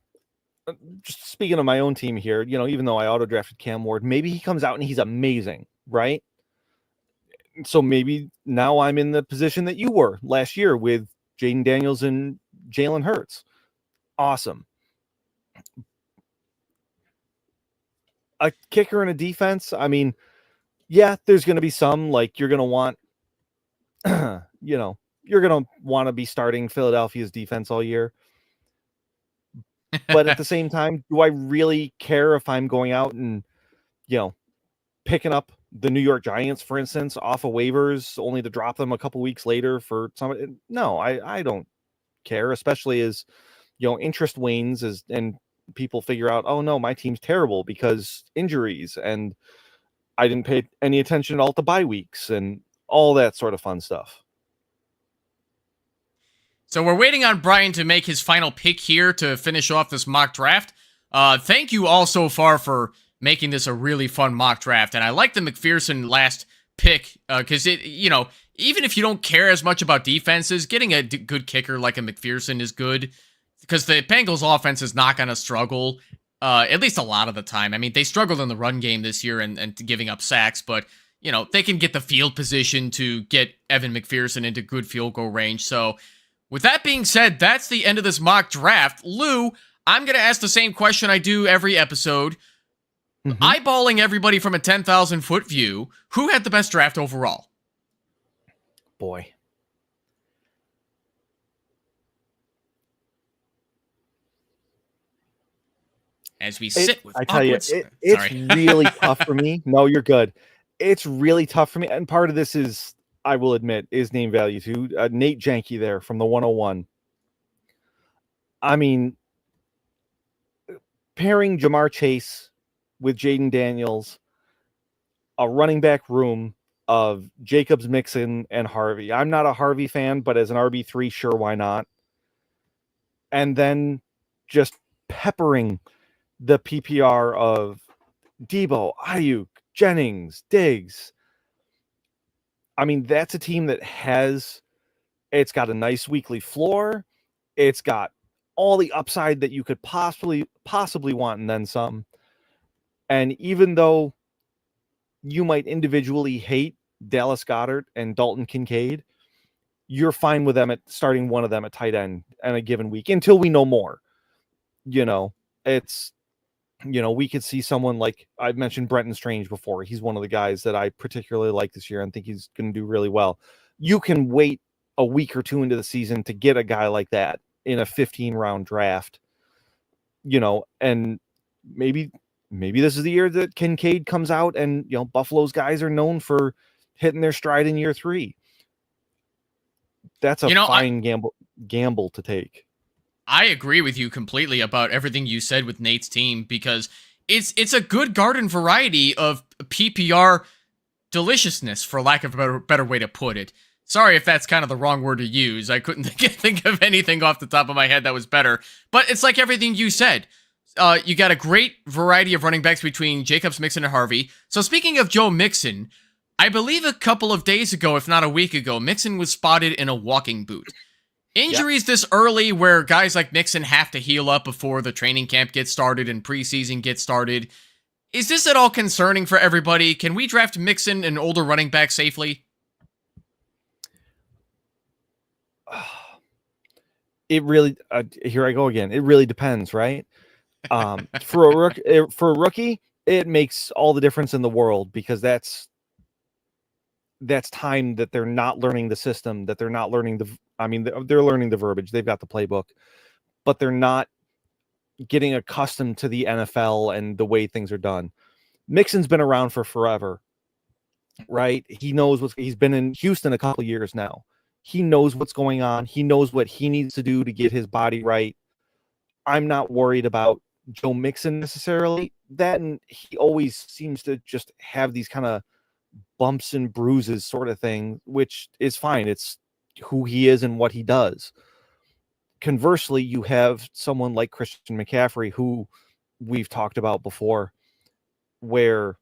just speaking of my own team here, even though I auto-drafted Cam Ward, maybe he comes out and he's amazing, right? So maybe now I'm in the position that you were last year with Jaden Daniels and Jalen Hurts. Awesome. A kicker and a defense, I mean, yeah, there's going to be some, like, you're going to want, you're going to want to be starting Philadelphia's defense all year. But at the same time, do I really care if I'm going out and, picking up the New York Giants, for instance, off of waivers, only to drop them a couple weeks later for some. No, I don't care, especially as interest wanes and people figure out, oh no, my team's terrible because injuries, and I didn't pay any attention at all to bye weeks and all that sort of fun stuff. So we're waiting on Brian to make his final pick here to finish off this mock draft. Thank you all so far for making this a really fun mock draft. And I like the McPherson last pick because even if you don't care as much about defenses, getting a good kicker like a McPherson is good because the Bengals offense is not going to struggle, at least a lot of the time. I mean, they struggled in the run game this year and giving up sacks, but they can get the field position to get Evan McPherson into good field goal range. So with that being said, that's the end of this mock draft. Lou, I'm going to ask the same question I do every episode. Mm-hmm. Eyeballing everybody from a 10,000-foot view, who had the best draft overall? Boy. As we sit with I tell you, it's really tough for me. No, you're good. It's really tough for me. And part of this is, I will admit, is name value too. Nate Janke there from the 101. I mean, pairing Jamar Chase with Jaden Daniels, a running back room of Jacobs, Mixon, and Harvey. I'm not a Harvey fan, but as an RB3, sure, why not? And then just peppering the PPR of Debo, Ayuk, Jennings, Diggs. I mean, that's a team that it's got a nice weekly floor. It's got all the upside that you could possibly want, and then some. And even though you might individually hate Dallas Goedert and Dalton Kincaid, you're fine with them at starting one of them at tight end in a given week until we know more. We could see someone like I've mentioned Brenton Strange before. He's one of the guys that I particularly like this year and think he's going to do really well. You can wait a week or two into the season to get a guy like that in a 15-round draft, and maybe this is the year that Kincaid comes out and, Buffalo's guys are known for hitting their stride in year 3. That's a fine gamble to take. I agree with you completely about everything you said with Nate's team because it's a good garden variety of PPR deliciousness, for lack of a better way to put it. Sorry if that's kind of the wrong word to use. I couldn't think of anything off the top of my head that was better. But it's like everything you said. You got a great variety of running backs between Jacobs, Mixon, and Harvey. So speaking of Joe Mixon, I believe a couple of days ago, if not a week ago, Mixon was spotted in a walking boot. Injuries this early where guys like Mixon have to heal up before the training camp gets started and preseason gets started. Is this at all concerning for everybody? Can we draft Mixon, an older running back, safely? It really, here I go again. It really depends, right? For a rookie, it makes all the difference in the world because that's time that they're not learning the system, that they're not learning they're learning the verbiage. They've got the playbook, but they're not getting accustomed to the NFL and the way things are done. Mixon's been around for forever, right? He knows he's been in Houston a couple years now. He knows what's going on. He knows what he needs to do to get his body right. I'm not worried about Joe Mixon necessarily. That, and he always seems to just have these kind of bumps and bruises sort of thing, which is fine. It's who he is and what he does. Conversely, you have someone like Christian McCaffrey, who we've talked about before, where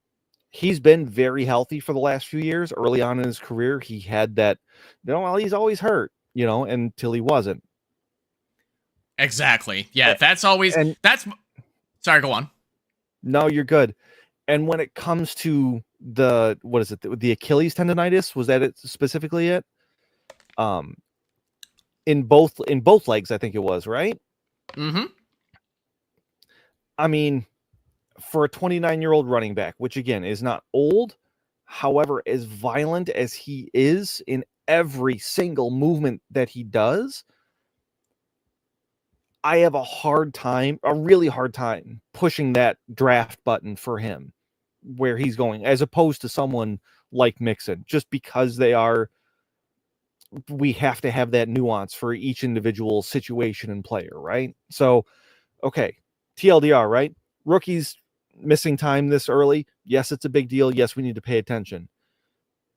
he's been very healthy for the last few years. Early on in his career, he had that, he's always hurt, until he wasn't. Exactly. Yeah, sorry, go on. No, you're good. And when it comes to the Achilles tendonitis, was that it specifically it? In both legs, I think it was, right? Mm-hmm. I mean, for a 29-year-old running back, which again is not old, however, as violent as he is in every single movement that he does, I have a really hard time pushing that draft button for him. where he's going, as opposed to someone like Mixon, just because we have to have that nuance for each individual situation and player, right? So, okay, TLDR, right? Rookies missing time this early. Yes, it's a big deal. Yes, we need to pay attention.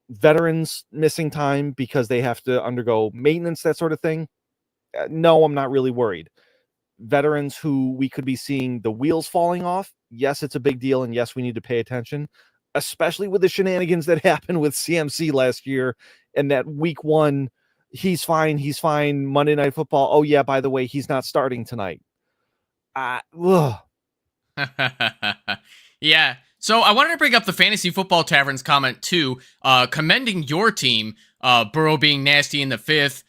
Veterans missing time because they have to undergo maintenance, that sort of thing. No, I'm not really worried. Veterans who we could be seeing the wheels falling off. Yes, it's a big deal. And yes, we need to pay attention, especially with the shenanigans that happened with CMC last year and that week 1, he's fine. Monday Night Football. Oh yeah, by the way, he's not starting tonight. Yeah. So I wanted to bring up the Fantasy Football Tavern's comment too, commending your team, Burrow being nasty in the 5th.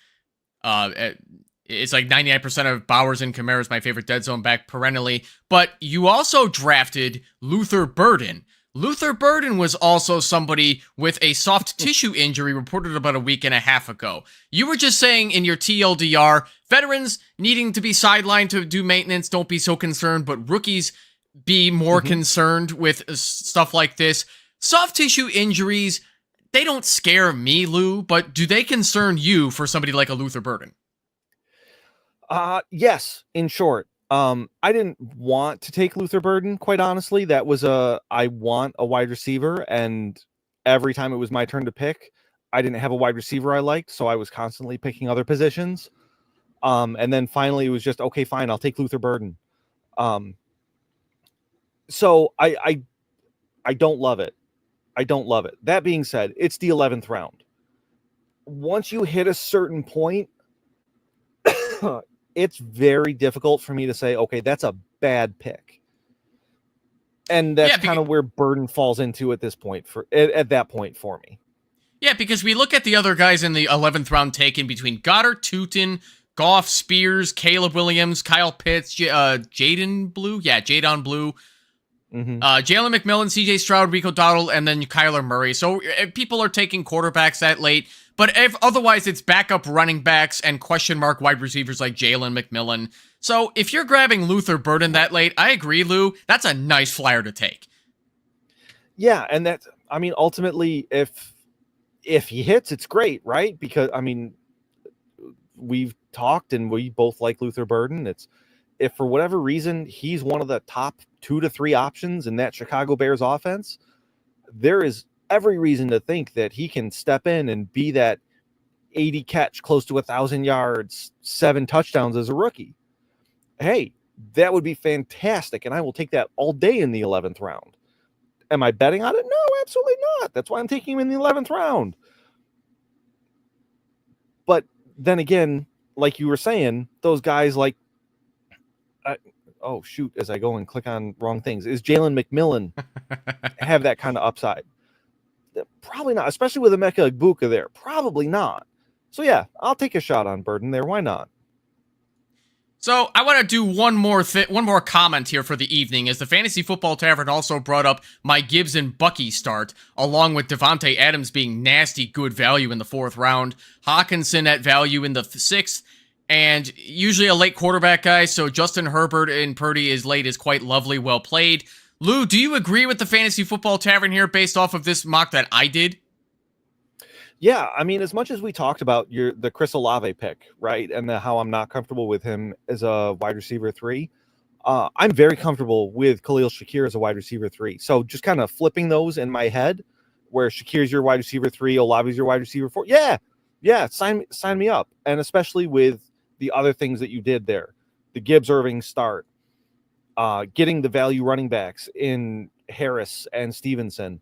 It's like 99% of Bowers and Kamara is my favorite dead zone back perennially. But you also drafted Luther Burden. Luther Burden was also somebody with a soft tissue injury reported about a week and a half ago. You were just saying in your TLDR, veterans needing to be sidelined to do maintenance, don't be so concerned, but rookies be more concerned with stuff like this. Soft tissue injuries, they don't scare me, Lou, but do they concern you for somebody like a Luther Burden? Yes, in short. I didn't want to take Luther Burden, quite honestly. That was I want a wide receiver, and every time it was my turn to pick, I didn't have a wide receiver I liked, so I was constantly picking other positions. And then finally it was just, okay, fine, I'll take Luther Burden. So I don't love it. I don't love it. That being said, it's the 11th round. Once you hit a certain point, it's very difficult for me to say, okay, that's a bad pick. And that's kind of where Burden falls into at this point at that point for me. Yeah, because we look at the other guys in the 11th round taken between Goddard, Tootin, Goff, Spears, Caleb Williams, Kyle Pitts, Jaden Blue. Yeah, Jadon Blue. Jalen McMillan, CJ Stroud, Rico Dowdle, and then Kyler Murray. So people are taking quarterbacks that late, but otherwise it's backup running backs and question mark wide receivers like Jalen McMillan. So if you're grabbing Luther Burden that late, I agree, Lou. That's a nice flyer to take. Yeah, and that's, I mean, ultimately, if he hits, it's great, right? Because, I mean, we've talked and we both like Luther Burden. It's, if for whatever reason he's one of the top 2 to 3 options in that Chicago Bears offense, there is every reason to think that he can step in and be that 80 catch, close to 1,000 yards, 7 touchdowns as a rookie. Hey, that would be fantastic, and I will take that all day in the 11th round. Am I betting on it? No, absolutely not. That's why I'm taking him in the 11th round. But then again, like you were saying, those guys like, oh shoot, as I go and click on wrong things, is Jalen McMillan have that kind of upside? Probably not, especially with Emeka Egbuka there. Probably not. So yeah, I'll take a shot on Burden there. Why not? So I want to do one more comment here for the evening, as the Fantasy Football Tavern also brought up my Gibbs and Bucky start, along with Devontae Adams being nasty good value in the 4th round, Hawkinson at value in the 6th, and usually a late quarterback guy, so Justin Herbert and Purdy is late is quite lovely, well played. Lou, do you agree with the Fantasy Football Tavern here based off of this mock that I did? Yeah, I mean, as much as we talked about the Chris Olave pick, right, and how I'm not comfortable with him as a wide receiver 3, I'm very comfortable with Khalil Shakir as a wide receiver 3. So just kind of flipping those in my head, where Shakir's your wide receiver 3, Olave's your wide receiver 4. Yeah, sign me up, and especially with the other things that you did there, the Gibbs Irving start, getting the value running backs in Harris and Stevenson.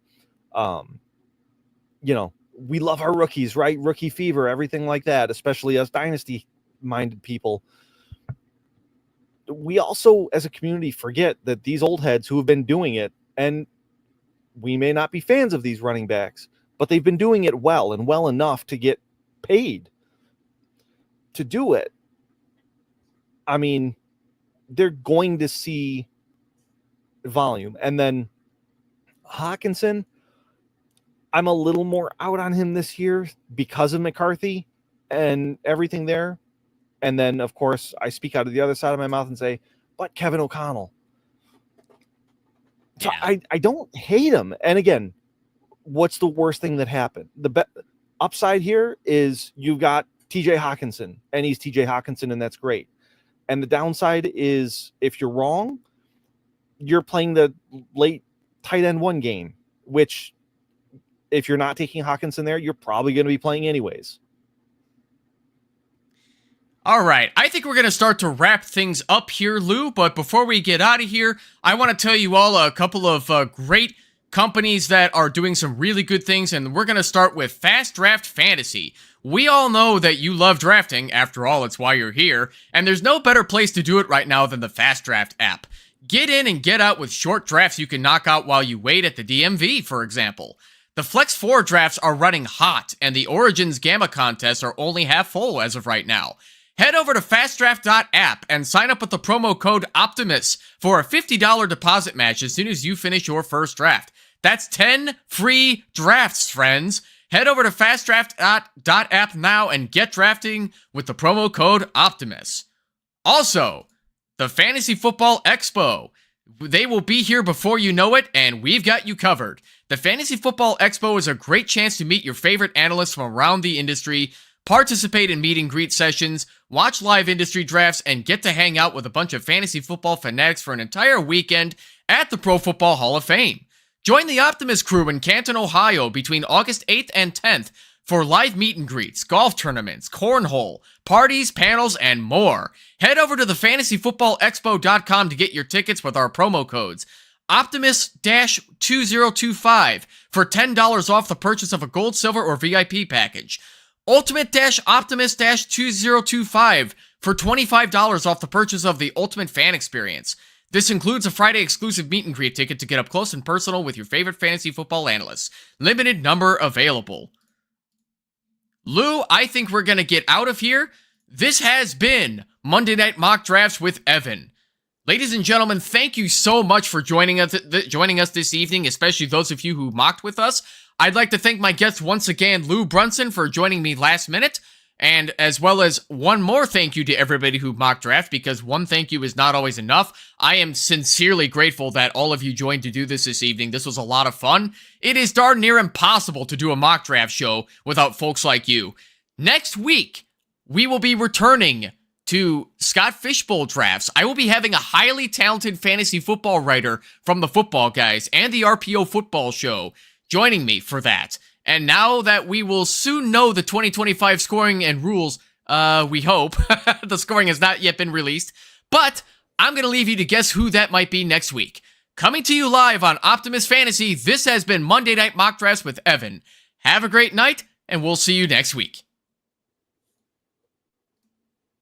We love our rookies, right? Rookie fever, everything like that, especially us dynasty-minded people. We also, as a community, forget that these old heads who have been doing it, and we may not be fans of these running backs, but they've been doing it well and well enough to get paid to do it. I mean, they're going to see volume. And then Hawkinson, I'm a little more out on him this year because of McCarthy and everything there. And then, of course, I speak out of the other side of my mouth and say, but Kevin O'Connell. So Yeah. I don't hate him. And again, what's the worst thing that happened? The upside here is you've got TJ Hawkinson, and he's TJ Hawkinson, and that's great. And the downside is if you're wrong, you're playing the late tight end 1 game, which if you're not taking Hawkinson there, you're probably going to be playing anyways. All right, I think we're going to start to wrap things up here, Lou, but before we get out of here, I want to tell you all a couple of great companies that are doing some really good things, and we're going to start with Fast Draft Fantasy. We all know that you love drafting, after all, it's why you're here, and there's no better place to do it right now than the Fast Draft app. Get in and get out with short drafts you can knock out while you wait at the DMV, for example. The Flex 4 drafts are running hot, and the Origins Gamma contests are only half full as of right now. Head over to fastdraft.app and sign up with the promo code OPTIMUS for a $50 deposit match as soon as you finish your first draft. That's 10 free drafts, friends. Head over to fastdraft.app now and get drafting with the promo code OPTIMUS. Also, the Fantasy Football Expo. They will be here before you know it, and we've got you covered. The Fantasy Football Expo is a great chance to meet your favorite analysts from around the industry, participate in meet and greet sessions, watch live industry drafts, and get to hang out with a bunch of fantasy football fanatics for an entire weekend at the Pro Football Hall of Fame. Join the Optimus crew in Canton, Ohio between August 8th and 10th for live meet and greets, golf tournaments, cornhole, parties, panels, and more. Head over to thefantasyfootballexpo.com to get your tickets with our promo codes. Optimus-2025 for $10 off the purchase of a gold, silver, or VIP package. Ultimate-Optimus-2025 for $25 off the purchase of the Ultimate Fan Experience. This includes a Friday exclusive meet and greet ticket to get up close and personal with your favorite fantasy football analysts. Limited number available. Lou, I think we're going to get out of here. This has been Monday Night Mock Drafts with Evan. Ladies and gentlemen, thank you so much for joining us this evening, especially those of you who mocked with us. I'd like to thank my guest once again, Lou Brunson, for joining me last minute, and as well as one more thank you to everybody who mock draft, because one thank you is not always enough. I am sincerely grateful that all of you joined to do this evening. This was a lot of fun. It is darn near impossible to do a mock draft show without folks like you. Next week, we will be returning to Scott Fishbowl drafts. I will be having a highly talented fantasy football writer from the Football Guys and the RPO Football Show joining me for that. And now that we will soon know the 2025 scoring and rules, we hope, the scoring has not yet been released, but I'm going to leave you to guess who that might be next week. Coming to you live on Optimus Fantasy, this has been Monday Night Mock Drafts with Evan. Have a great night, and we'll see you next week.